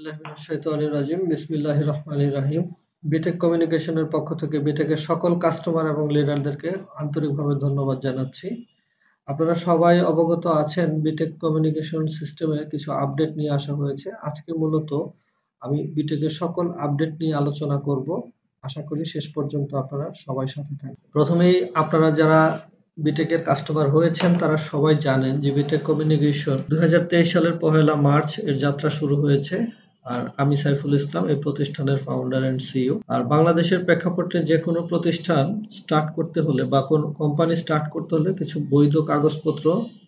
বিল্লাহি মিনাশ শাইতানির রাজিম বিসমিল্লাহির রহমানির রহিম। বিটেক কমিউনিকেশনের পক্ষ থেকে বিটেকের সকল কাস্টমার এবং লিডারদেরকে আন্তরিকভাবে ধন্যবাদ জানাচ্ছি। আপনারা সবাই অবগত আছেন বিটেক কমিউনিকেশন সিস্টেমে কিছু আপডেট নিয়ে আসা হয়েছে। আজকে মূলত আমি বিটেকের সকল আপডেট নিয়ে আলোচনা করব। আশা করি শেষ পর্যন্ত আপনারা সবাই সাথে থাকবেন। প্রথমেই আপনারা যারা বিটেকের কাস্টমার হয়েছেন তারা সবাই জানেন যে বিটেক কমিউনিকেশন 2023 সালের 1 মার্চ এর যাত্রা শুরু হয়েছে। আর আমি সাইফুল ইসলাম, এই প্রতিষ্ঠানের ফাউন্ডার এন্ড সিইও। আর বাংলাদেশের প্রেক্ষাপটে যে কোনো প্রতিষ্ঠান স্টার্ট করতে হলে বা কোনো কোম্পানি স্টার্ট করতে হলে কিছু বৈধ কাগজপত্র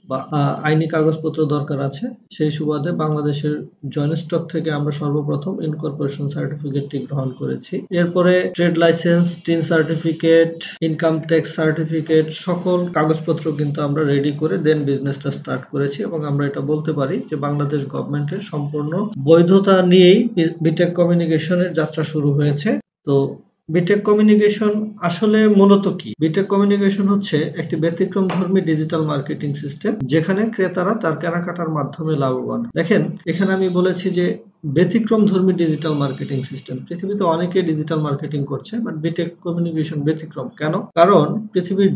বা আইনি কাগজপত্র দরকার আছে। সেই সুবাদে বাংলাদেশের জয়েন্ট স্টক থেকে আমরা সর্বপ্রথম ইনকর্পোরেশন সার্টিফিকেটটি গ্রহণ করেছি। এরপরে trade licence, tin certificate, income tax certificate, সকল কাগজপত্র কিন্তু আমরা রেডি করে দেন বিজনেসটা স্টার্ট করেছি এবং আমরা এটা বলতে পারি যে বাংলাদেশ গভর্নমেন্টের সম্পূর্ণ বৈধতা নিয়েই বিটেক কমিউনিকেশনের যাত্রা শুরু হয়েছে। তো বিটেক কমিউনিকেশন আসলে মূলত কি? বিটেক কমিউনিকেশন হচ্ছে একটি ব্যতিক্রমধর্মী ডিজিটাল মার্কেটিং সিস্টেম, যেখানে ক্রেতারা তার কেনাকাটার মাধ্যমে লাভবান। দেখেন, এখানে আমি বলেছি যে ব্যতিক্রমধর্মী ডিজিটাল মার্কেটিং সিস্টেম। পৃথিবীতে অনেকে ডিজিটাল মার্কেটিং করছে, বাট বিটেক কমিউনিকেশন ব্যতিক্রম। কেন? কারণ পৃথিবীর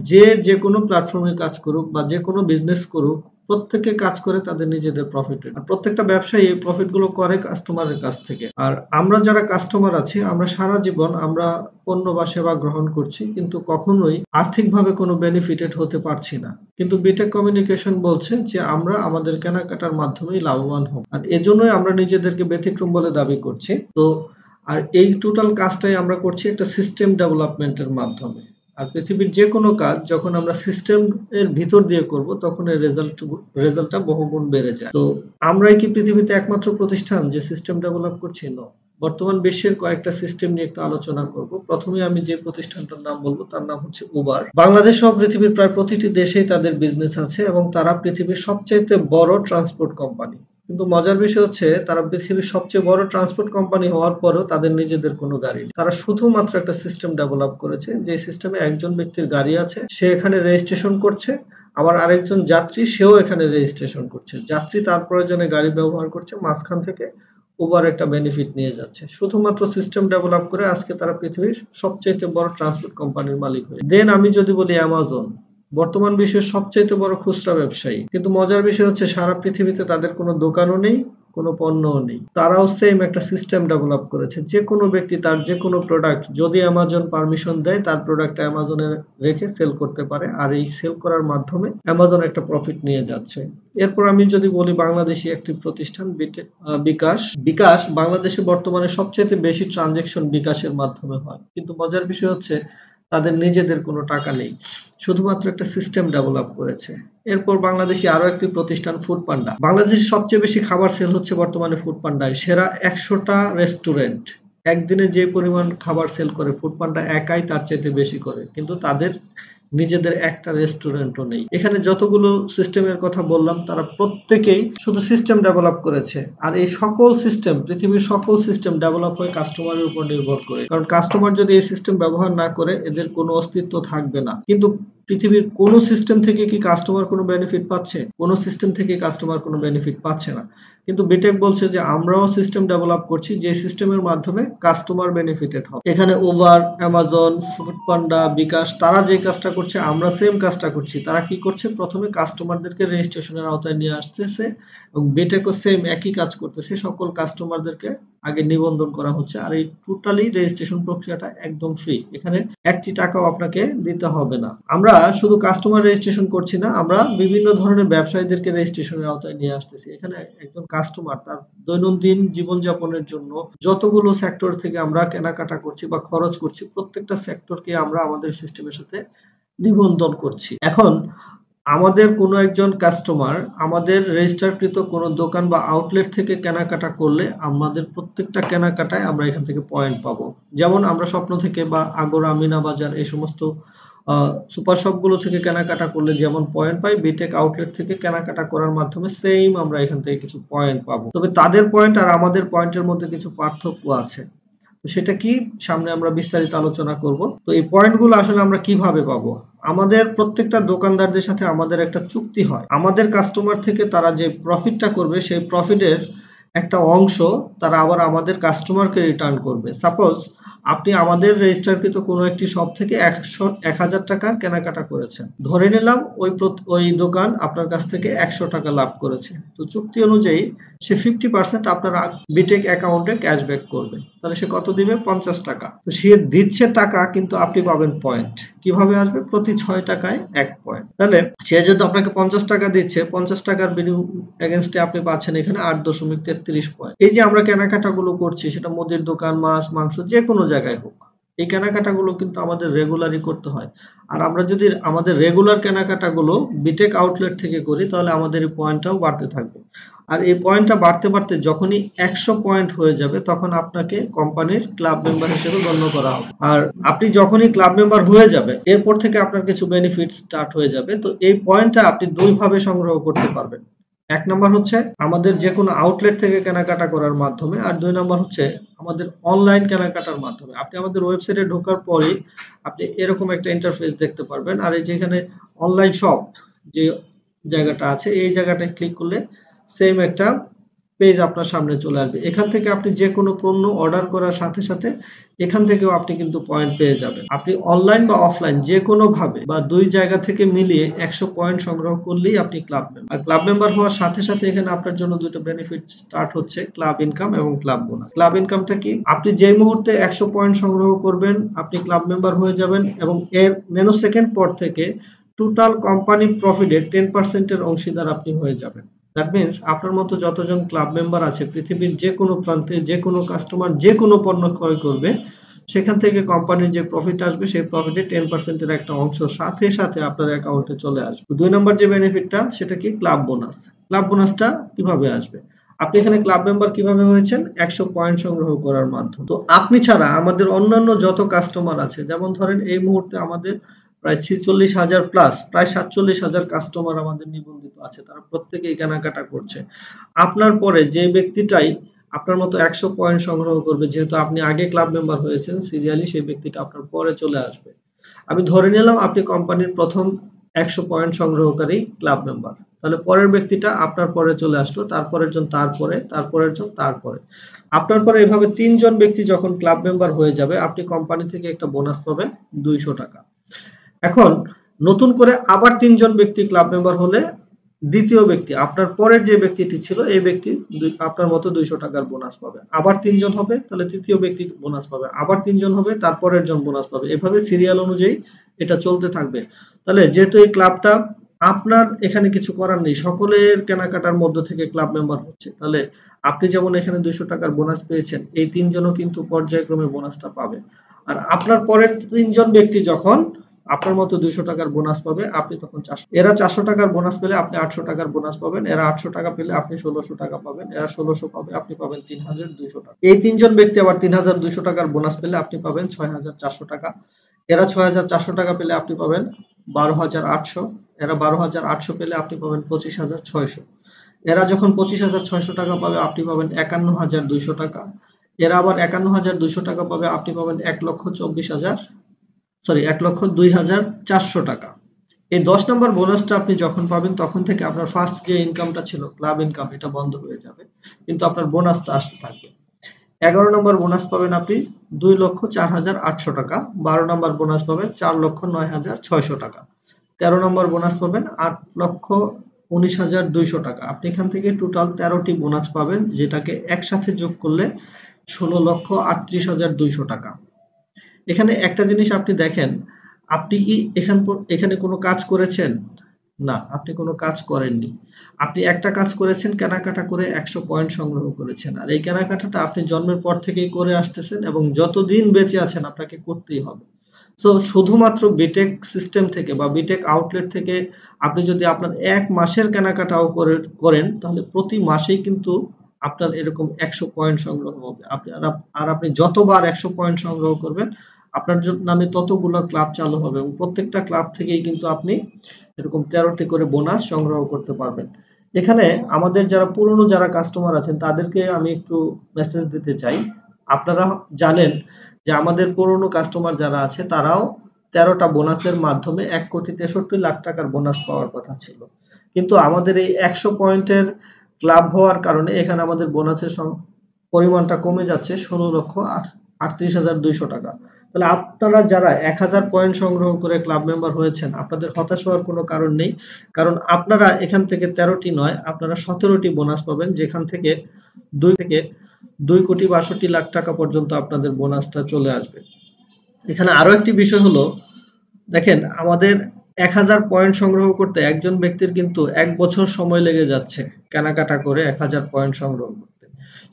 যে কোনো প্ল্যাটফর্মে কাজ করুক বা যে কোনো বিজনেস করুক, প্রত্যেকে কাজ করে তাদের নিজেদের প্রফিটের। আর প্রত্যেকটা ব্যবসায়ী এই প্রফিট গুলো করে কাস্টমারের কাছ থেকে। আর আমরা যারা কাস্টমার আছি, আমরা সারা জীবন আমরা পণ্য বা সেবা গ্রহণ করছি, কিন্তু কখনোই আর্থিকভাবে কোনো বেনিফিটেড হতে পারছি না। কিন্তু বিটেক কমিউনিকেশন বলছে যে আমরা আমাদের কেনাকাটার মাধ্যমেই লাভবান হব। আর এজন্যই আমরা নিজেদেরকে ব্যতিক্রম বলে দাবি করছি। তো আর এই টোটাল কাজটাই আমরা করছি একটা সিস্টেম ডেভেলপমেন্টের মাধ্যমে। আর পৃথিবীর যে কোনো কাজ যখন আমরা সিস্টেম এর ভিতর দিয়ে করব, তখন এর রেজাল্টটা বহুগুণ বেড়ে যায়। তো আমরাই কি পৃথিবীতে একমাত্র প্রতিষ্ঠান যে সিস্টেম ডেভেলপ করছি? না। বর্তমান বিশ্বের কয়েকটা সিস্টেম নিয়ে একটু আলোচনা করব। প্রথমে আমি যে প্রতিষ্ঠানটার নাম বলবো তার নাম হচ্ছে উবার। বাংলাদেশ সহ পৃথিবীর প্রায় প্রতিটি দেশেই তাদের বিজনেস আছে এবং তারা পৃথিবীর সবচেয়ে বড় ট্রান্সপোর্ট কোম্পানি। কিন্তু মজার বিষয় হচ্ছে, তারা পৃথিবীর সবচেয়ে বড় ট্রান্সপোর্ট কোম্পানি হওয়ার পরেও তাদের নিজেদের কোনো গাড়ি নেই। তারা শুধুমাত্র একটা সিস্টেম ডেভেলপ করেছে, যে সিস্টেমে একজন ব্যক্তির গাড়ি আছে, সে এখানে রেজিস্ট্রেশন করছে, আবার আরেকজন যাত্রী সেও এখানে রেজিস্ট্রেশন করছে। যাত্রী তার প্রয়োজনে গাড়ি ব্যবহার করছে, মাঝখান থেকে উবার একটা বেনিফিট নিয়ে যাচ্ছে। শুধুমাত্র সিস্টেম ডেভেলপ করে আজকে তারা পৃথিবীর সবচেয়ে বড় ট্রান্সপোর্ট কোম্পানির মালিক হয়েছে। দেন আমি যদি বলি অ্যামাজন, বর্তমান বিশ্বের সবচেয়ে বড় খুচরা ব্যবসায়ী। কিন্তু মজার বিষয় হচ্ছে, সারা পৃথিবীতে তাদের কোনো দোকানও নেই, কোনো পণ্যও নেই। তারাও সেম একটা সিস্টেম ডেভেলপ করেছে। যে কোনো ব্যক্তি তার যে কোনো প্রোডাক্ট যদি অ্যামাজন পারমিশন দেয়, তার প্রোডাক্ট অ্যামাজনে রেখে সেল করতে পারে। আর এই সেল করার মাধ্যমে অ্যামাজন একটা প্রফিট নিয়ে যাচ্ছে। এরপর আমি যদি বলি বাংলাদেশি একটি প্রতিষ্ঠান বিকাশ। বিকাশ বাংলাদেশে বর্তমানে সবচেয়ে বেশি ট্রানজেকশন বিকাশের মাধ্যমে হয়। কিন্তু মজার বিষয় হচ্ছে, তাদের নিজেদের কোনো টাকা নেই, শুধুমাত্র একটা সিস্টেম ডেভেলপ করেছে। এরপর বাংলাদেশি আরো একটি প্রতিষ্ঠান ফুড পান্ডা। বাংলাদেশে সবচেয়ে বেশি খাবার সেল হচ্ছে বর্তমানে ফুড পান্ডায়। সেরা 100টা রেস্টুরেন্ট একদিনে যে পরিমাণ খাবার সেল করে, ফুড পান্ডা একাই তার চাইতে বেশি করে। কিন্তু তাদের নিজেদের একটা রেস্টুরেন্টও নেই। এখানে যতগুলো সিস্টেমের কথা বললাম, তারা প্রত্যেকেই শুধু সিস্টেম ডেভেলপ করেছে। আর এই সকল সিস্টেম, পৃথিবীর সকল সিস্টেম ডেভেলপ হয় কাস্টমারের উপর নির্ভর করে। কারণ কাস্টমার যদি এই সিস্টেম ব্যবহার না করে, এদের কোনো অস্তিত্ব থাকবে না। কিন্তু পৃথিবীর কোনো সিস্টেম থেকে কি কাস্টমার কোনো বেনিফিট পাচ্ছে? কোনো সিস্টেম থেকে কাস্টমার কোনো বেনিফিট পাচ্ছে না। কিন্তু বিটেক বলছে যে আমরাও সিস্টেম ডেভেলপ করছি, যে সিস্টেমের মাধ্যমে কাস্টমার বেনিফিটেড হবে। এখানে উবার, অ্যামাজন, ফুড পান্ডা, বিকাশ, তারা যে কাজটা করছে আমরা সেম কাজটা করছি। তারা কি করছে? প্রথমে কাস্টমারদেরকে রেজিস্ট্রেশনের আওতায় নিয়ে আসতেছে এবং বিটেকও সেম একই কাজ করতেছে। সকল কাস্টমারদেরকে আগে নিবন্ধন করা হচ্ছে। আর এই টোটালি রেজিস্ট্রেশন প্রক্রিয়াটা একদম ফ্রি। এখানে একটি টাকাও আপনাকে দিতে হবে না। আমরা শুধু কাস্টমার রেজিস্ট্রেশন করছি না, আমরা বিভিন্ন ধরনের ব্যবসায়ীদেরকে রেজিস্ট্রেশনের আওতায় নিয়ে আসতেছি। এখানে একজন কাস্টমার তার দৈনন্দিন জীবনযাপনের জন্য যতগুলো সেক্টর থেকে আমরা কেনাকাটা করছি বা খরচ করছি, প্রত্যেকটা সেক্টরকে আমরা আমাদের সিস্টেমের সাথে নিবন্ধন করছি। এখন আমাদের কোনো একজন কাস্টমার আমাদের রেজিস্টারকৃত কোনো দোকান বা আউটলেট থেকে কেনাকাটা করলে, আমাদের প্রত্যেকটা কেনাকাটায় আমরা এখান থেকে পয়েন্ট পাবো। যেমন আমরা স্বপ্ন থেকে বা আগরা, মিনা বাজার, এই সমস্ত সুপার শপগুলো থেকে কেনাকাটা করলে যেমন পয়েন্ট পাই, বিটেক আউটলেট থেকে কেনাকাটা করার মাধ্যমে সেম আমরা এখান থেকে কিছু পয়েন্ট পাবো। তবে তাদের পয়েন্ট আর আমাদের পয়েন্টের মধ্যে কিছু পার্থক্য আছে। তো সেটা কি, সামনে আমরা বিস্তারিত আলোচনা করব। তো এই পয়েন্টগুলো আসলে আমরা কিভাবে পাবো? আমাদের প্রত্যেকটা দোকানদারদের সাথে আমাদের একটা চুক্তি হয়। আমাদের কাস্টমার থেকে তারা যে প্রফিটটা করবে, সেই প্রফিটের একটা অংশ তারা আবার আমাদের কাস্টমারকে রিটার্ন করবে। সাপোজ আপনি আমাদের রেজিস্টারকৃত কোনো একটি শপ থেকে ১,০০০ টাকার কেনাকাটা করেছেন। ধরে নিলাম ওই দোকান আপনার কাছ থেকে ১০০ টাকা লাভ করেছে। তো চুক্তি অনুযায়ী সে 50% আপনার বিটেক অ্যাকাউন্টে ক্যাশব্যাক করবে। তাহলে সে কত দিবে? ৫০ টাকা। তো সে দিচ্ছে টাকা, কিন্তু আপনি পাবেন পয়েন্ট। কিভাবে আসবে? প্রতি ৬ টাকায় ১ পয়েন্ট। তাহলে সে যেহেতু আপনাকে ৫০ টাকা দিচ্ছে, ৫০ টাকার এগেইনস্টে আপনি পাচ্ছেন এখানে ৮.৩৩ পয়েন্ট। এই যে আমরা কেনাকাটাগুলো করছি, সেটা মুদির দোকান, মাছ, মাংস, যে কোনো জায়গায় হোক, এই কেনাকাটাগুলো কিন্তু আমাদের রেগুলারই করতে হয়। আর আমরা যদি আমাদের রেগুলার কেনাকাটাগুলো বিটেক আউটলেট থেকে করি, তাহলে আমাদের এই পয়েন্টটাও বাড়তে থাকবে। আর এই পয়েন্টটা বাড়তে বাড়তে যখনই ১০০ পয়েন্ট হয়ে যাবে, তখন আপনাকে কোম্পানির ক্লাব মেম্বার হিসেবে গণ্য করা হবে। আর আপনি যখনই ক্লাব মেম্বার হয়ে যাবে, এরপর থেকে আপনার কিছু বেনিফিট স্টার্ট হয়ে যাবে। তো এই পয়েন্টটা আপনি দুই ভাবে সংগ্রহ করতে পারবেন। এক নাম্বার হচ্ছে আমাদের যে কোনো আউটলেট থেকে কেনাকাটা করার মাধ্যমে, আর ২ নাম্বার হচ্ছে আমাদের অনলাইন কেনাকাটার মাধ্যমে। আপনি আমাদের ওয়েবসাইটে ঢোকার পরেই আপনি এরকম একটা ইন্টারফেস দেখতে পারবেন। আর এই যেখানে অনলাইন শপ যে জায়গাটা আছে, এই জায়গাটায় ক্লিক করলে সেম একটা পেজ আপনার সামনে চলে আসবে। এখান থেকে আপনি যে কোনো পণ্য অর্ডার করার সাথে সাথে এখান থেকেও আপনি কিন্তু পয়েন্ট পেয়ে যাবেন। আপনি অনলাইন বা অফলাইন যে কোনো ভাবে বা দুই জায়গা থেকে মিলিয়ে ১০০ পয়েন্ট সংগ্রহ করলেই আপনি ক্লাব মেম্বার। আর ক্লাব মেম্বার হওয়ার সাথে সাথে এখানে আপনার জন্য দুটো বেনিফিট স্টার্ট হচ্ছে, ক্লাব ইনকাম এবং ক্লাব বোনাস। ক্লাব ইনকামটা কি? আপনি যেই মুহূর্তে ১০০ পয়েন্ট সংগ্রহ করবেন, আপনি ক্লাব মেম্বার হয়ে যাবেন এবং এর ন্যানো সেকেন্ড পর থেকে টোটাল কোম্পানি প্রফিটের 10% এর অংশীদার আপনি হয়ে যাবেন। দ্যাট মিনস আপনার মতো যতজন ক্লাব মেম্বার আছে পৃথিবীর যে কোনো প্রান্তে, যে কোনো কাস্টমার যে কোনো পণ্য ক্রয় করবে, সেখান থেকে কোম্পানির যে প্রফিট আসবে, সেই প্রফিটের 10% এর একটা অংশ সাথে সাথে আপনার অ্যাকাউন্টে চলে আসবে। ২ নম্বর যে বেনিফিটটা, সেটা কি? Club bonus. ক্লাব বোনাসটা কিভাবে আসবে? আপনি এখানে ক্লাব মেম্বার কিভাবে হয়েছেন? ১০০ পয়েন্ট সংগ্রহ করার মাধ্যমে। তো আপনি ছাড়া আমাদের অন্যান্য যত কাস্টমার আছে, যেমন ধরেন এই মুহূর্তে আমাদের প্রায় ৪৬,০০০ প্লাস, প্রায় ৪৭,০০০ কাস্টমার আমাদের নিবন্ধিত আছে। তারা প্রত্যেকেই কেনাকাটা করছে। আপনার পরে যে ব্যক্তিটাই আপনার মতো ১০০ পয়েন্ট সংগ্রহ করবে, যেহেতু আপনি আগে ক্লাব মেম্বার হয়েছেন, সিরিয়ালি সেই ব্যক্তিটা আপনার পরে চলে আসবে। আমি ধরে নিলাম আপনি কোম্পানির প্রথম ১০০ পয়েন্ট সংগ্রহকারী ক্লাব মেম্বার। তাহলে পরের ব্যক্তিটা আপনার পরে চলে আসলো, তারপরের জন তারপরে, তারপরের জন তারপরে। আপনার পরে এভাবে ৩ জন ব্যক্তি যখন ক্লাব মেম্বার হয়ে যাবে, আপনি কোম্পানি থেকে একটা বোনাস পাবেন ২০০ টাকা। এখন নতুন করে আবার ৩ জন ব্যক্তি ক্লাব মেম্বার হলে দ্বিতীয় ব্যক্তি, আপনার পরের যে ব্যক্তিটি ছিল, এই ব্যক্তি আপনার মতো ২০০ টাকার বোনাস পাবে। আবার ৩ জন হবে, তাহলে তৃতীয় ব্যক্তি বোনাস পাবে। আবার ৩ জন হবে, তারপরের জন বোনাস পাবে। এভাবে সিরিয়াল অনুযায়ী এটা চলতে থাকবে। তাহলে যেহেতু এই ক্লাবটা আপনার, এখানে কিছু করার নেই, সকলের কেনাকাটার মধ্য থেকে ক্লাব মেম্বার হচ্ছে। তাহলে আপনি যেমন এখানে ২০০ টাকার বোনাস পেয়েছেন, এই ৩ জনও কিন্তু পর্যায়ক্রমে বোনাসটা পাবে। আর আপনার পরের ৩ জন ব্যক্তি যখন আপনার মতো ২০০ টাকার বোনাস পাবে, আপনি তখন ৪০০। এরা ৪০০ টাকার বোনাস পেলে আপনি ৮০০ টাকার বোনাস পাবেন। এরা ৮০০ টাকা পেলে আপনি ১৬০০ টাকা পাবেন। এরা ১৬০০ পাবে, আপনি পাবেন ৩,২০০ টাকা। এই ৩ জন ব্যক্তি আবার ৩,২০০ টাকার বোনাস পেলে আপনি পাবেন ৬,৪০০ টাকা। এরা ৬,৪০০ টাকা পেলে আপনি পাবেন ১২,৮০০। এরা ১২,৮০০ পেলে আপনি পাবেন ২৫,৬০০। এরা যখন ২৫,৬০০ টাকা পাবে, আপনি পাবেন ৫১,২০০ টাকা। এরা আবার ৫১,২০০ টাকা পাবে, আপনি পাবেন ১,২,৪০০ টাকা। এই ১০ নম্বর বোনাসটা আপনি যখন পাবেন, তখন থেকে আপনার ফার্স্ট যে ইনকামটা ছিল ক্লাব ইনকাম, এটা বন্ধ হয়ে যাবে, কিন্তু আপনার বোনাসটা আসতে থাকবে। ১১ নম্বর বোনাস পাবেন আপনি ২,০৪,৮০০ টাকা। ১২ নম্বর বোনাস পাবেন ৪,০৯,৬০০ টাকা। ১৩ নম্বর বোনাস পাবেন ৮,১৯,২০০ টাকা। আপনি এখান থেকে টোটাল ১৩টি বোনাস পাবেন, যেটাকে একসাথে যোগ করলে ১৬,৩৮,২০০ টাকা। এখানে একটা জিনিস আপনি দেখেন, আপনি কি এখানে কোনো কাজ করেছেন? না, আপনি কোনো কাজ করেননি। আপনি একটা কাজ করেছেন, কেনাকাটা করে ১০০ পয়েন্ট সংগ্রহ করেছেন। আর এই কেনাকাটাটা আপনি জন্মের পর থেকেই করে আসতেছেন এবং যতদিন বেঁচে আছেন আপনাকে করতেই হবে। সো শুধুমাত্র বিটেক সিস্টেম থেকে বা বিটেক আউটলেট থেকে আপনি যদি আপনার ১ মাসের কেনাকাটাও করেন, তাহলে প্রতি মাসেই কিন্তু আপনার এরকম ১০০ পয়েন্ট সংগ্রহ হবে। আপনি যতবার ১০০ পয়েন্ট সংগ্রহ করবেন, আপনার নামে ততগুলো ক্লাব চালু হবে এবং প্রত্যেকটা ক্লাব থেকেই কিন্তু আপনি এরকম ১৩টি করে বোনাস সংগ্রহ করতে পারবেন। এখানে আমাদের যারা পুরনো যারা কাস্টমার আছেন, তাদেরকে আমি একটু মেসেজ দিতে চাই। আপনারা জানেন যে আমাদের পুরনো কাস্টমার যারা আছে, তারাও ১৩টা বোনাসের মাধ্যমে ১,৬৩,০০,০০,০০০ টাকার বোনাস পাওয়ার কথা ছিল। কিন্তু আমাদের এই ১০০ পয়েন্টের ক্লাব হওয়ার কারণে এখানে আমাদের বোনাসের পরিমাণটা কমে যাচ্ছে 16,38,200 টাকা। তাহলে আপনারা যারা 1000 পয়েন্ট সংগ্রহ করে ক্লাব মেম্বার হয়েছেন, আপনাদের হতাশ হওয়ার কোনো কারণ নেই। কারণ আপনারা এখান থেকে 13টি নয়, আপনারা 17টি বোনাস পাবেন, যেখান থেকে 2,62,62,00,000 টাকা পর্যন্ত আপনাদের বোনাসটা চলে আসবে। এখানে আরো একটি বিষয় হলো, দেখেন আমাদের 1000 পয়েন্ট সংগ্রহ করতে একজন ব্যক্তির কিন্তু 1 বছর সময় লেগে যাচ্ছে কেনাকাটা করে 1000 পয়েন্ট সংগ্রহ করতে।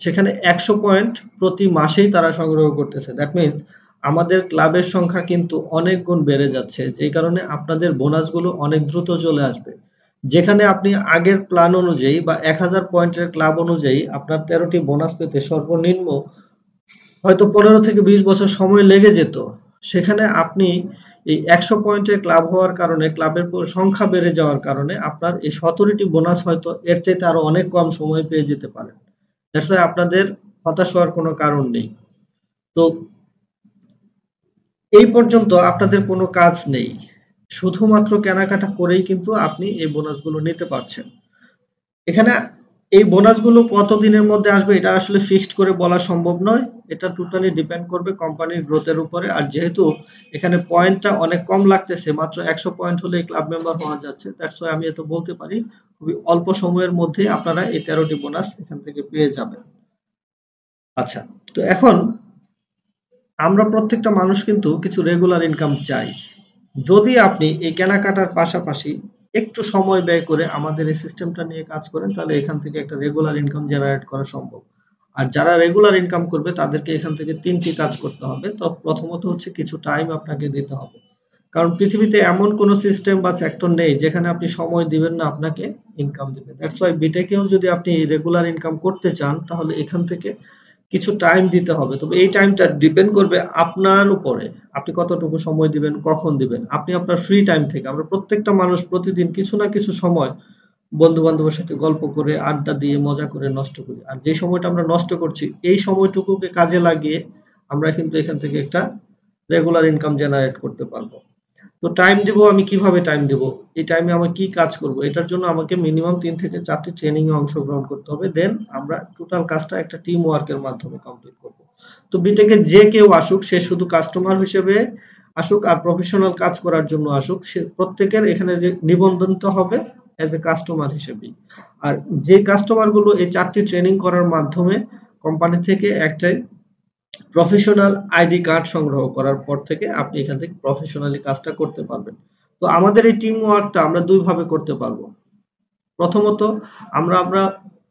সেখানে 100 পয়েন্ট প্রতি মাসেই তারা সংগ্রহ করতেছে। দ্যাট মিন্স আমাদের ক্লাবের সংখ্যা কিন্তু অনেক গুণ বেড়ে যাচ্ছে, যেই কারণে আপনাদের বোনাসগুলো অনেক দ্রুত চলে আসবে। যেখানে আপনি আগের প্ল্যান অনুযায়ী বা 1000 পয়েন্টের ক্লাব অনুযায়ী আপনার 13টি বোনাস পেতে সর্বনিম্ন হয়তো 15 থেকে 20 বছর সময় লেগে যেত, সেখানে আপনি এই 100 পয়েন্টের ক্লাব হওয়ার কারণে, ক্লাবের সংখ্যা বেড়ে যাওয়ার কারণে আপনার এই 17টি বোনাস হয়তো এর চাইতে আরো অনেক কম সময় পেয়ে যেতে পারেন। দ্যাটস ওয়াই আপনাদের হতাশ হওয়ার কোনো কারণ নেই। তো এই পর্যন্ত আপনাদের কোনো কাজ নেই, শুধুমাত্র কেনাকাটা করেই কিন্তু আপনি এই বোনাসগুলো নিতে পারছেন। এখানে এই বোনাসগুলো কত দিনের মধ্যে আসবে এটা আসলে ফিক্সড করে বলা সম্ভব নয়। এটা টোটালি ডিপেন্ড করবে কোম্পানির গ্রোথের উপরে। আর যেহেতু এখানে পয়েন্টটা অনেক কম লাগতেছে, মাত্র 100 পয়েন্ট হলেই ক্লাব মেম্বার হওয়া যাচ্ছে, দ্যাটস ওয়াই আমি এত বলতে পারি খুবই অল্প সময়ের মধ্যে আপনারা এই 13টি বোনাস এখান থেকে পেয়ে যাবেন। আচ্ছা, তো এখন আমরা প্রত্যেকটা মানুষ কিন্তু কিছু রেগুলার ইনকাম চাই। যদি আপনি এই কেনাকাটার পাশাপাশি একটু সময় ব্যয় করে আমাদের এই সিস্টেমটা নিয়ে কাজ করেন, তাহলে এখান থেকে একটা রেগুলার ইনকাম জেনারেট করা সম্ভব। আর যারা রেগুলার ইনকাম করবে তাদেরকে এখান থেকে 3টি কাজ করতে হবে। তো প্রথমত হচ্ছে কিছু টাইম আপনাকে দিতে হবে। কারণ পৃথিবীতে এমন কোনো সিস্টেম বা সেক্টর নেই যেখানে আপনি সময় দিবেন না আপনাকে ইনকাম দিবে। দ্যাটস ওয়াই বিটেকেও যদি আপনি রেগুলার ইনকাম করতে চান, তাহলে এখান থেকে কিছু টাইম দিতে হবে। তবে এই টাইমটা ডিপেন্ড করবে আপনার উপরে, আপনি কতটুকু সময় দিবেন, কখন দিবেন। আপনি আপনার ফ্রি টাইম থেকে, আমরা প্রত্যেকটা মানুষ প্রতিদিন কিছু না কিছু সময় বন্ধু বান্ধবের সাথে গল্প করে, আড্ডা দিয়ে, মজা করে নষ্ট করি। আর যে সময়টা আমরা নষ্ট করছি, এই সময়টুকুকে কাজে লাগিয়ে আমরা কিন্তু এখান থেকে একটা রেগুলার ইনকাম জেনারেট করতে পারবো। তো টাইম দিব, আমি কিভাবে টাইম দিব, এই টাইমে আমি কি কাজ করব, এটার জন্য আমাকে মিনিমাম 3 থেকে 4টি ট্রেনিং এ অংশগ্রহণ করতে হবে। দেন আমরা টোটাল কাজটা একটা টিম ওয়ার্কের মাধ্যমে কমপ্লিট করব। তো বিটেকে যে কেউ আসুক, সে শুধু কাস্টমার হিসেবে আসুক আর প্রফেশনাল কাজ করার জন্য আসুক, সে প্রত্যেকের এখানে নিবন্ধনটা হবে অ্যাজ এ কাস্টমার হিসেবেই। আর যে কাস্টমার গুলো এই 4টি ট্রেনিং করার মাধ্যমে কোম্পানি থেকে একটা প্রফেশনাল আইডি কার্ড সংগ্রহ করার পর থেকে আপনি এখান থেকে প্রফেশনালি কাজটা করতে পারবেন। তো আমাদের এই টিম ওয়ার্কটা আমরা দুই ভাবে করতে পারবো। প্রথমত আমরা আমরা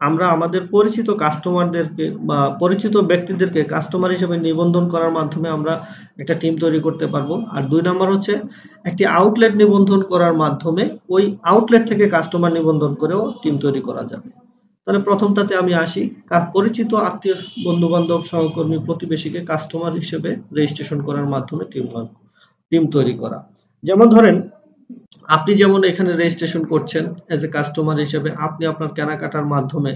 আমরা আমাদের পরিচিত কাস্টমারদেরকে বা পরিচিত ব্যক্তিদেরকে কাস্টমার হিসেবে নিবন্ধন করার মাধ্যমে আমরা একটা টিম তৈরি করতে পারবো। আর 2 নাম্বার হচ্ছে একটি আউটলেট নিবন্ধন করার মাধ্যমে ওই আউটলেট থেকে কাস্টমার নিবন্ধন করেও টিম তৈরি করা যাবে। তাহলে প্রথমটাতে আমি আসি, পরিচিত আত্মীয়, বন্ধু বান্ধব, সহকর্মী, প্রতিবেশীকে কাস্টমার হিসেবে রেজিস্ট্রেশন করার মাধ্যমে টিম তৈরি করা। যেমন ধরেন আপনি যেমন এখানে রেজিস্ট্রেশন করছেন এজ এ কাস্টমার হিসেবে, আপনি আপনার কেনাকাটার মাধ্যমে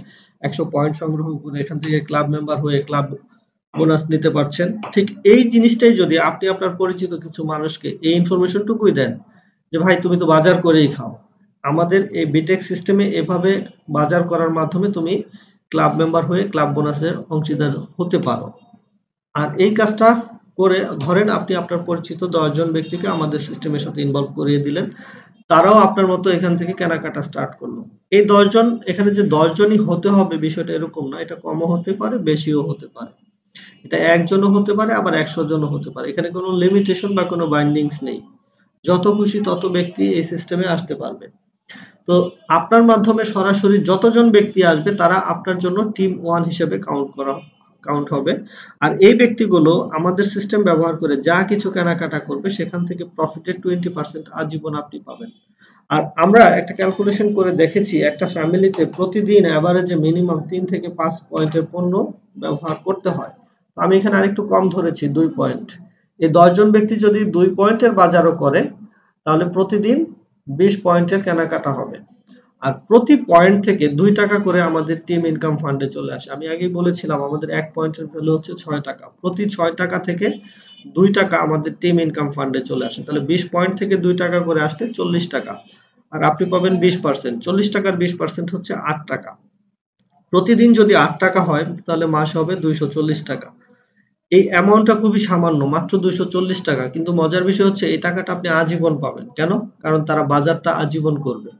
100 পয়েন্ট সংগ্রহ করে এখান থেকে ক্লাব মেম্বার হয়ে ক্লাব বোনাস নিতে পারছেন। ঠিক এই জিনিসটাই যদি আপনি আপনার পরিচিত কিছু মানুষকে এই ইনফরমেশনটুকুই দেন যে ভাই তুমি তো বাজার করেই খাও, আমাদের এই বিটেক সিস্টেমে এভাবে বাজার করার মাধ্যমে তুমি ক্লাব মেম্বার হয়ে ক্লাব বোনাসের অংশীদার হতে পারো। আর এই কাজটা করে ধরেন আপনি আপনার পরিচিত 10 জন ব্যক্তিকে আমাদের সিস্টেমের সাথে ইনভলভ করিয়ে দিলেন, তারাও আপনার মতো এখান থেকে কেনাকাটা স্টার্ট করলো। এই 10 জন, এখানে যে 10 জনই হতে হবে বিষয়টা এরকম না, এটা কমও হতে পারে, বেশিও হতে পারে। এটা একজনও হতে পারে, আবার 100 জনও হতে পারে। এখানে কোনো লিমিটেশন বা কোনো বাইন্ডিংস নেই। যত খুশি তত ব্যক্তি এই সিস্টেমে আসতে পারবে। তো আপনার মাধ্যমে সরাসরি যতজন ব্যক্তি আসবে তারা আপনার জন্য টিম 1 হিসেবে কাউন্ট হবে। আর এই ব্যক্তিগুলো আমাদের সিস্টেম ব্যবহার করে যা কিছু কেনাকাটা করবে সেখান থেকে প্রফিটের 20% আজীবন আপনি পাবেন। আর আমরা একটা ক্যালকুলেশন করে দেখেছি, একটা ফ্যামিলিতে প্রতিদিন এভারেজে মিনিমাম 3 থেকে 5 পয়েন্টের পণ্য ব্যবহার করতে হয়। আমি এখানে আরেকটু কম ধরেছি 2 পয়েন্ট। এই 10 জন ব্যক্তি যদি 2 পয়েন্টের বাজারও করে, তাহলে প্রতিদিন 20 পয়েন্টের কেনাকাটা হবে। আর প্রতি পয়েন্ট থেকে 2 টাকা করে আমাদের টিম ইনকাম ফান্ডে চলে আসে। আমি আগেই বলেছিলাম আমাদের 1 পয়েন্টের ভ্যালু হচ্ছে 6 টাকা। প্রতি 6 টাকা থেকে 2 টাকা আমাদের টিম ইনকাম ফান্ডে চলে আসে। তাহলে 20 পয়েন্ট থেকে 2 টাকা করে আসলে 40 টাকা। আর আপনি পাবেন 20%। 40 টাকার 20% হচ্ছে 8 টাকা। প্রতিদিন যদি 8 টাকা হয় তাহলে মাসে হবে 240 টাকা। এই অ্যামাউন্টটা খুবই সামান্য, মাত্র 240 টাকা। কিন্তু মজার বিষয় হচ্ছে এই টাকাটা আপনি আজীবন পাবেন। কেন? কারণ তারা বাজারটা আজীবন করবে।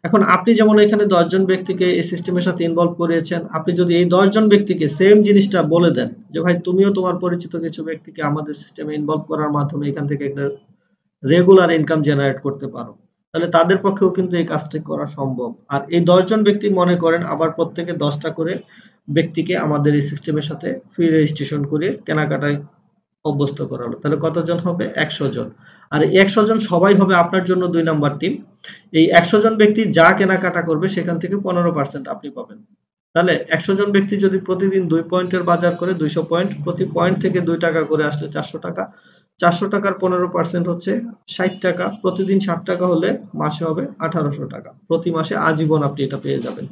এখন আপনি যেমন এখানে 10 জন ব্যক্তিকে এই সিস্টেমের সাথে ইনভলভ করিয়েছেন, আপনি যদি এই 10 জন ব্যক্তিকে সেম জিনিসটা বলে দেন যে ভাই তুমিও তোমার পরিচিত কিছু ব্যক্তিকে আমাদের সিস্টেমে ইনভলভ করার মাধ্যমে এখান থেকে একটা রেগুলার ইনকাম জেনারেট করতে পারো, তাহলে তাদের পক্ষেও কিন্তু এই কাজটি করা সম্ভব। আর এই 10 জন ব্যক্তি মনে করেন আবার প্রত্যেকে 10টা করে ব্যক্তিকে আমাদের এই সিস্টেমের সাথে ফ্রি রেজিস্ট্রেশন করে কেনাকাটায় অভ্যস্ত করালো, তাহলে কতজন হবে? 100 জন। আর এই 100 জন সবাই হবে আপনার জন্য 2 নাম্বার টিম। এই 100 জন ব্যক্তি যা কেনাকাটা করবে সেখান থেকে 15% আপনি পাবেন। তাহলে 100 জন ব্যক্তি যদি প্রতিদিন 2 পয়েন্টের বাজার করে 200 পয়েন্ট, প্রতি পয়েন্ট থেকে 2 টাকা করে আসলে 400 টাকা। 400 টাকার 15% হচ্ছে 60 টাকা। প্রতিদিন 60 টাকা হলে মাসে হবে 1800 টাকা। প্রতি মাসে আজীবন আপনি এটা পেয়ে যাবেন।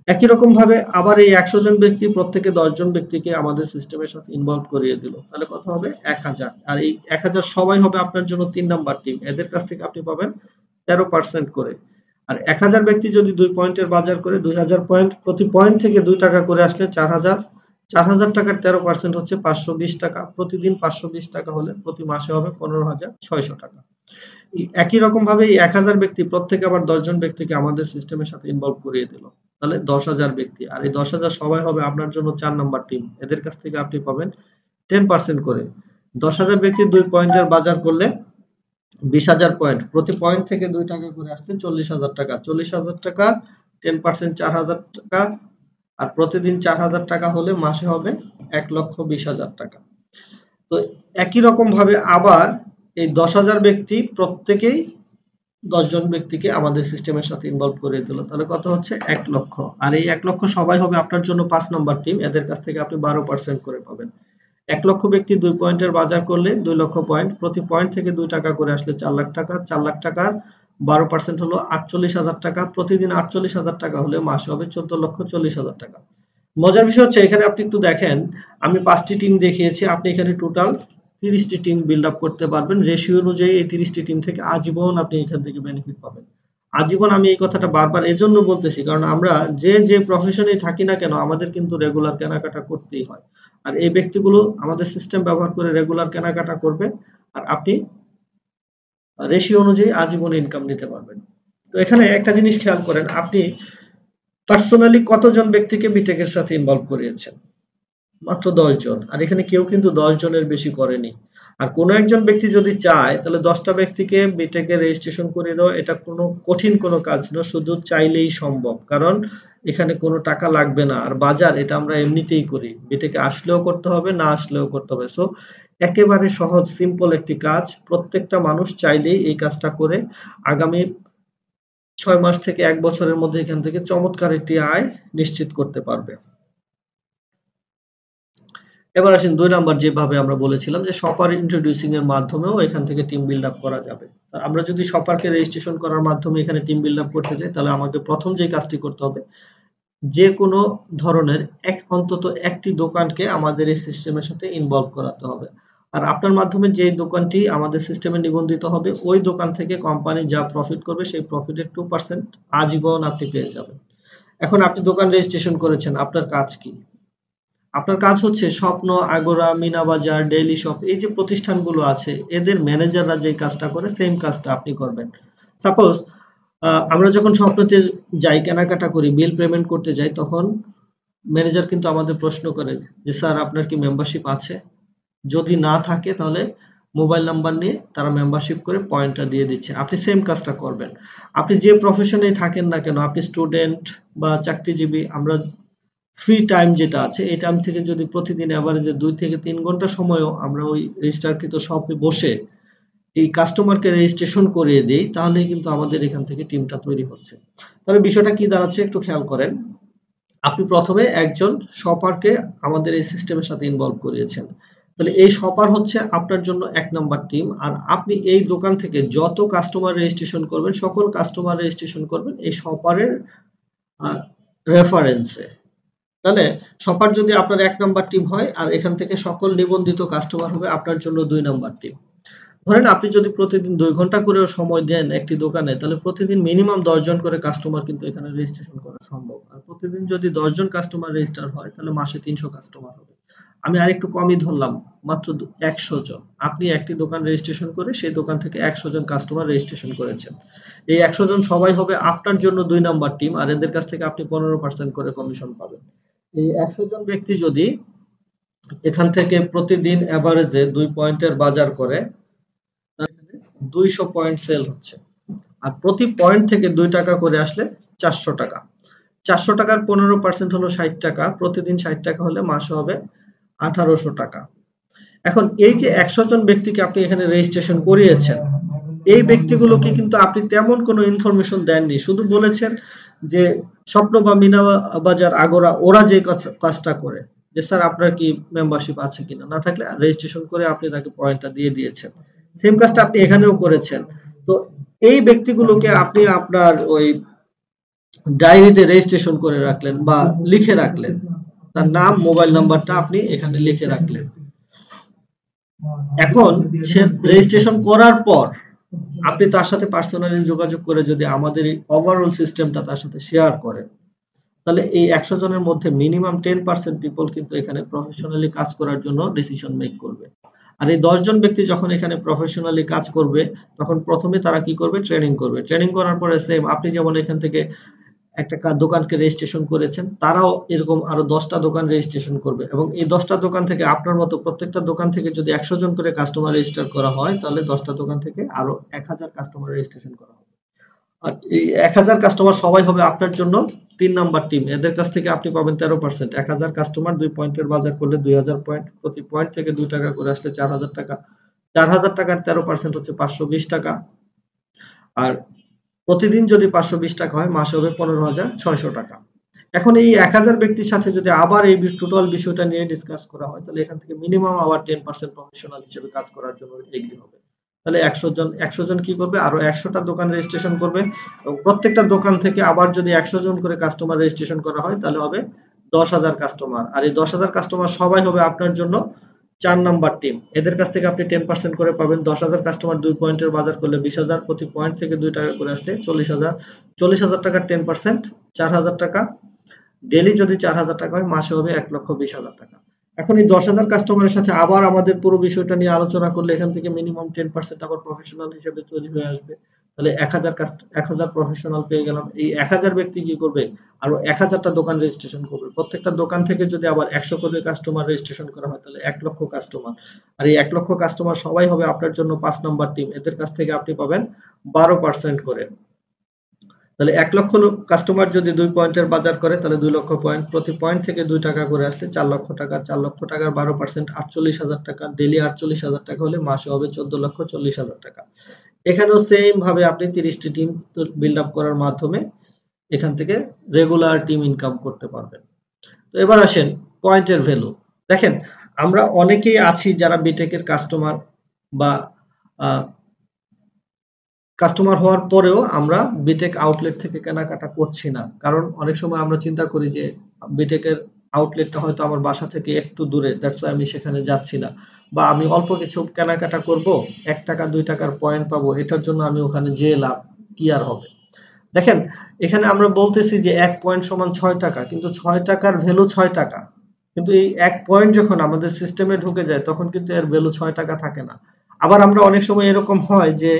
একই রকম ভাবে আবার এই 100 জন ব্যক্তি প্রত্যেকে 10 জন ব্যক্তিকে আমাদের সিস্টেমের সাথে ইনভলভ করিয়ে দিল, তাহলে কত হবে? 1000। আর এই 1000 সবাই হবে আপনার জন্য 3 নাম্বার টিম। এদের কাছ থেকে আপনি পাবেন 13% করে। আর 1000 ব্যক্তি যদি 2 পয়েন্টের বাজার করে 2000 পয়েন্ট, প্রতি পয়েন্ট থেকে 2 টাকা করে আসলে 4000। 4000 টাকার 13% হচ্ছে 520 টাকা। প্রতিদিন 520 টাকা হলে প্রতি মাসে হবে 15600 টাকা। একই রকম ভাবে এই 1000 ব্যক্তি প্রত্যেকে আবার 10 জন ব্যক্তিকে আমাদের সিস্টেমের সাথে ইনভলভ করিয়ে দিল, তাহলে 10,000 ব্যক্তি। আর এই 10,000 সবাই হবে আপনার জন্য 4 নাম্বার টিম। এদের কাছ থেকে আপনি পাবেন 10% করে। 10,000 ব্যক্তি 2 পয়েন্টের বাজার করলে 20,000 পয়েন্ট, প্রতি পয়েন্ট থেকে 2 টাকা করে আসলে 40,000 টাকা। 40,000 টাকা 10% 4,000 টাকা। আর প্রতিদিন 4,000 টাকা হলে মাসে হবে 1,20,000 টাকা। তো একই রকম ভাবে আবার এই 10,000 ব্যক্তি প্রত্যেকেই 10 জন ব্যক্তিকে আমাদের সিস্টেমের সাথে ইনভলভ করে দিল, তাহলে কত হচ্ছে? 1 লক্ষ। আর এই 1 লক্ষ সবাই হবে আপনার জন্য 5 নাম্বার টিম। এদের কাছ থেকে আপনি 12% করে পাবেন। 1 লক্ষ ব্যক্তি 2 পয়েন্টের বাজার করলে 2 লক্ষ পয়েন্ট, প্রতি পয়েন্ট থেকে 2 টাকা করে আসলে 4 লাখ টাকা। 4 লাখ টাকার 12% হলো 48,000 টাকা। প্রতিদিন 48,000 টাকা হলে মাসে হবে 14,40,000 টাকা। মজার বিষয় হচ্ছে এখানে আপনি একটু দেখেন, আমি 5টি টিম দেখিয়েছি, আপনি এখানে টোটাল 30টি টিম বিল্ড আপ করতে পারবেন। রেশিও অনুযায়ী এই 30টি টিম থেকে আজীবন আপনি এখান থেকে বেনিফিট পাবেন। আজীবন আমি এই কথাটা বারবার এজন্য বলতেছি কারণ আমরা যে প্রফেশনেই থাকি না কেন আমাদের কিন্তু রেগুলার কেনাকাটা করতেই হয়। আর এই ব্যক্তিগুলো আমাদের সিস্টেম ব্যবহার করে রেগুলার কেনাকাটা করবে আর আপনি রেশিও অনুযায়ী আজীবন ইনকাম নিতে পারবেন। তো এখানে একটা জিনিস খেয়াল করেন, আপনি পার্সোনালি কতজন ব্যক্তিকে বিটেকের সাথে ইনভলভ করিয়েছেন? মাত্র 10 জন। আর এখানে কেউ কিন্তু 10 জনের বেশি করেনি। আর কোনো একজন ব্যক্তি যদি চায় তাহলে 10টা ব্যক্তিকে বিটেকে রেজিস্ট্রেশন করে দেওয়া এটা কোনো কঠিন কোনো কাজ না, শুধু চাইলেই সম্ভব। কারণ এখানে কোনো টাকা লাগবে না। আর বাজার এটা আমরা এমনিতেই করি। বিটেকে আসলেও করতে হবে, না আসলেও করতে হবে। সো একেবারে সহজ সিম্পল একটি কাজ। প্রত্যেকটা মানুষ চাইলেই এই কাজটা করে আগামী 6 মাস থেকে 1 বছরের মধ্যে এখান থেকে চমৎকার একটি আয় নিশ্চিত করতে পারবে। এবার আসেন 2 নাম্বার, যেভাবে আমরা বলেছিলাম যে শপার ইন্ট্রোডিউসিং এর মাধ্যমেও এখান থেকে টিম বিল্ড আপ করা যাবে। আমরা যদি শপারকে রেজিস্ট্রেশন করার মাধ্যমে এখানে টিম বিল্ড আপ করতে চাই তাহলে আমাদের প্রথম যে কাজটি করতে হবে, যে কোনো ধরনের অন্তত একটি দোকানকে আমাদের এই সিস্টেমের সাথে ইনভলভ করাতে হবে। আর আপনার মাধ্যমে যে দোকানটি আমাদের সিস্টেমে নিবন্ধিত হবে ওই দোকান থেকে কোম্পানি যা প্রফিট করবে সেই প্রফিটের 2% আজীবন আপনি পেয়ে যাবেন। এখন আপনি দোকান রেজিস্ট্রেশন করেছেন, আপনার কাজ কি? আপনার কাজ হচ্ছে স্বপ্ন, আগোরা, মিনা বাজার, ডেইলি শপ এই যে প্রতিষ্ঠানগুলো আছে এদের ম্যানেজাররা যে কাজটা করে সেম কাজটা আপনি করবেন। সাপোজ আমরা যখন স্বপ্নতে যাই কেনাকাটা করি, বিল পেমেন্ট করতে যাই, তখন ম্যানেজার কিন্তু আমাদের প্রশ্ন করে যে স্যার আপনার কি মেম্বারশিপ আছে? যদি না থাকে তাহলে মোবাইল নাম্বার নিয়ে তারা মেম্বারশিপ করে পয়েন্টটা দিয়ে দিচ্ছে। আপনি সেম কাজটা করবেন। আপনি যে প্রফেশনেই থাকেন না কেন, আপনি স্টুডেন্ট বা চাকরিজীবী, আমরা ফ্রি টাইম যেটা আছে এই টাইম থেকে যদি প্রতিদিন এভারেজে 2 থেকে 3 ঘন্টা সময়ও আমরা ওই রেজিস্টারকৃত শপে বসে এই কাস্টমারকে রেজিস্ট্রেশন করিয়ে দেই তাহলে কিন্তু আমাদের এখান থেকে টিমটা তৈরি হচ্ছে। তাহলে বিষয়টা কি দাঁড়াচ্ছে একটু খেয়াল করেন। আপনি প্রথমে একজন শপারকে আমাদের এই সিস্টেমের সাথে ইনভলভ করিয়েছেন, তাহলে এই শপার হচ্ছে আপনার জন্য 1 নাম্বার টিম। আর আপনি এই দোকান থেকে যত কাস্টমার রেজিস্ট্রেশন করবেন সকল কাস্টমার রেজিস্ট্রেশন করবেন এই শপারের রেফারেন্সে। তাহলে শপার যদি আপনার 1 নাম্বার টিম হয় আর এখান থেকে সকল নিবন্ধিত কাস্টমার হবে আপনার জন্য 2 নাম্বার টিম। ধরেন আপনি যদি প্রতিদিন 2 ঘন্টা করেও সময় দেন একটি দোকানে, তাহলে প্রতিদিন মিনিমাম 10 জন করে কাস্টমার কিন্তু এখানে রেজিস্ট্রেশন করা সম্ভব। আর প্রতিদিন যদি 10 জন কাস্টমার রেজিস্টার হয়, তাহলে মাসে 300 কাস্টমার হবে। আমি আরেকটু কমই ধরলাম, মাত্র 100 জন। আপনি একটি দোকান রেজিস্ট্রেশন করে সেই দোকান থেকে 100 জন কাস্টমার রেজিস্ট্রেশন করেছেন। এই 100 জন সবাই হবে আপনার জন্য 2 নাম্বার টিম, আর এদের কাছ থেকে আপনি 15% করে কমিশন পাবেন। এই 100 জন ব্যক্তি যদি এখান থেকে প্রতিদিন এভারেজে 2 পয়েন্টের বাজার করে, 200 পয়েন্ট সেল হচ্ছে। আর প্রতি পয়েন্ট থেকে 2 টাকা করে আসলে 400 টাকা। 400 টাকার 15% হলো 60 টাকা। প্রতিদিন 60 টাকা হলে মাসে হবে 1800 টাকা। এখন এই যে 100 জন ব্যক্তিকে আপনি এখানে রেজিস্ট্রেশন করিয়েছেন, এই ব্যক্তিগুলোকে কিন্তু আপনি তেমন কোনো ইনফরমেশন দেননি। শুধু বলেছেন যে স্বপ্ন বা মিনা বাজার, আগোরা ওরা যে কাজটা করে, যে স্যার আপনার কি মেম্বারশিপ আছে কিনা, না থাকলে রেজিস্ট্রেশন করে আপনি তাকে পয়েন্টটা দিয়ে দিয়েছেন। সেম কাজটা আপনি এখানেও করেছেন। তো এই ব্যক্তিগুলোকে আপনি আপনার ওই ডায়েরিতে রেজিস্ট্রেশন করে রাখলেন বা লিখে রাখলেন, তার নাম মোবাইল নাম্বারটা আপনি এখানে লিখে রাখলেন। এখন সে রেজিস্ট্রেশন করার পর আপনি তার সাথে পার্সোনালি যোগাযোগ করে যদি আমাদের এই ওভারঅল সিস্টেমটা তার সাথে শেয়ার করেন, তাহলে এই 100 জনের মধ্যে মিনিমাম 10% পিপল কিন্তু এখানে প্রফেশনালি কাজ করার জন্য ডিসিশন মেক করবে। আর এই 10 জন ব্যক্তি যখন এখানে প্রফেশনালি কাজ করবে, তখন প্রথমে তারা কি করবে? ট্রেনিং করবে। ট্রেনিং করার পরে সেম আপনি যেমন এখান থেকে একটা দোকানকে রেজিস্ট্রেশন করেছেন, তারাও এরকম আরো 10টা দোকান রেজিস্ট্রেশন করবে, এবং এই 10টা দোকান থেকে আপনার মতো প্রত্যেকটা দোকান থেকে যদি 100 জন করে কাস্টমার রেজিস্টার করা হয়, তাহলে 10টা দোকান থেকে আরো 1000 কাস্টমার রেজিস্ট্রেশন করা হবে। আর এই 1000 কাস্টমার সবাই হবে আপনার জন্য 3 নাম্বার টিম। এদের কাছ থেকে আপনি পাবেন 13%। 1000 কাস্টমার 2 পয়েন্টের বাজার করলে 2000 পয়েন্ট, প্রতি পয়েন্ট থেকে 2 টাকা করে আসলে 4000 টাকা। 4000 টাকার 13% হচ্ছে 520 টাকা। আর প্রতিদিন যদি 520 টাকা হয়, মাসে হবে 15,600 টাকা। এখন এই 1000 ব্যক্তির সাথে যদি আবার এই টোটাল বিষয়টা নিয়ে ডিসকাস করা হয়, তাহলে এখান থেকে মিনিমাম আবার 10% প্রফেশনাল হিসেবে কাজ করার জন্য এগ্রি হবে। তাহলে 100 জন কি করবে? আরো 100টা দোকান রেজিস্ট্রেশন করবে, এবং প্রত্যেকটা দোকান থেকে আবার যদি 100 জন করে কাস্টমার রেজিস্ট্রেশন করা হয়, তাহলে হবে 10,000 কাস্টমার। আর এই 10,000 কাস্টমার সবাই হবে আপনার জন্য 4 নাম্বার টিম। এদের কাছ থেকে আপনি 10% করে পাবেন। 10,000 কাস্টমার 2 পয়েন্টের বাজার করলে 20,000, প্রতি পয়েন্ট থেকে 2 টাকা করে আসলে 40,000। 40,000 টাকার 10% 4,000 টাকা। ডেইলি যদি 4,000 টাকা হয়, মাসে হবে 1,20,000 টাকা। এখন এই 10,000 কাস্টমারের সাথে আবার আমাদের পুরো বিষয়টা নিয়ে আলোচনা করলে এখান থেকে মিনিমাম 10% আবার প্রফেশনাল হিসেবে তৈরি হয়ে আসবে। তাহলে 1000 প্রফেশনাল পেয়ে গেলাম। এই 1000 ব্যক্তি কি করবে? আরো 1000টা দোকান রেজিস্ট্রেশন করবে। প্রত্যেকটা দোকান থেকে যদি আবার 100 করে কাস্টমার রেজিস্ট্রেশন করা হয়, তাহলে 1 লক্ষ কাস্টমার। আর এই 1 লক্ষ কাস্টমার সবাই হবে আপনার জন্য 5 নাম্বার টিম। এদের কাছ থেকে আপনি পাবেন 12% করে। তাহলে 1 লক্ষ কাস্টমার যদি 2 পয়েন্টের বাজার করে, তাহলে 2 লক্ষ পয়েন্ট, প্রতি পয়েন্ট থেকে 2 টাকা করে আসলে 4 লক্ষ টাকা। 4 লক্ষ টাকার 12% 48,000 টাকা। ডেইলি 48,000 টাকা হলে মাসে হবে 14,40,000 টাকা। এখানেও সেম ভাবে আপনি 30টি টিম বিল্ড আপ করার মাধ্যমে এখান থেকে রেগুলার টিম ইনকাম করতে পারবেন। তো এবার আসেন পয়েন্টের ভ্যালু। দেখেন, আমরা অনেকেই আছি যারা বিটেকের কাস্টমার বা কাস্টমার হওয়ার পরেও আমরা বিটেক আউটলেট থেকে কেনাকাটা করছি না। কারণ অনেক সময় আমরা চিন্তা করি যে বিটেকের আউটলেটটা হয়তো আমার বাসা থেকে একটু দূরে, দ্যাটস ওয়াই আমি সেখানে যাচ্ছি না। বা আমি অল্প কিছু কেনাকাটা করব, 1 টাকা 2 টাকার পয়েন্ট পাবো, এটার জন্য আমি ওখানে যেয়ে লাভ কি আর হবে? দেখেন, এখানে আমরা বলতেছি যে 1 পয়েন্ট সমান 6 টাকা, কিন্তু 6 টাকার ভ্যালু 6 টাকা। কিন্তু এই 1 পয়েন্ট যখন আমাদের সিস্টেমে ঢুকে যায়, তখন কিন্তু এর ভ্যালু 6 টাকা থাকে না। আবার আমরা অনেক সময় এরকম হয় যে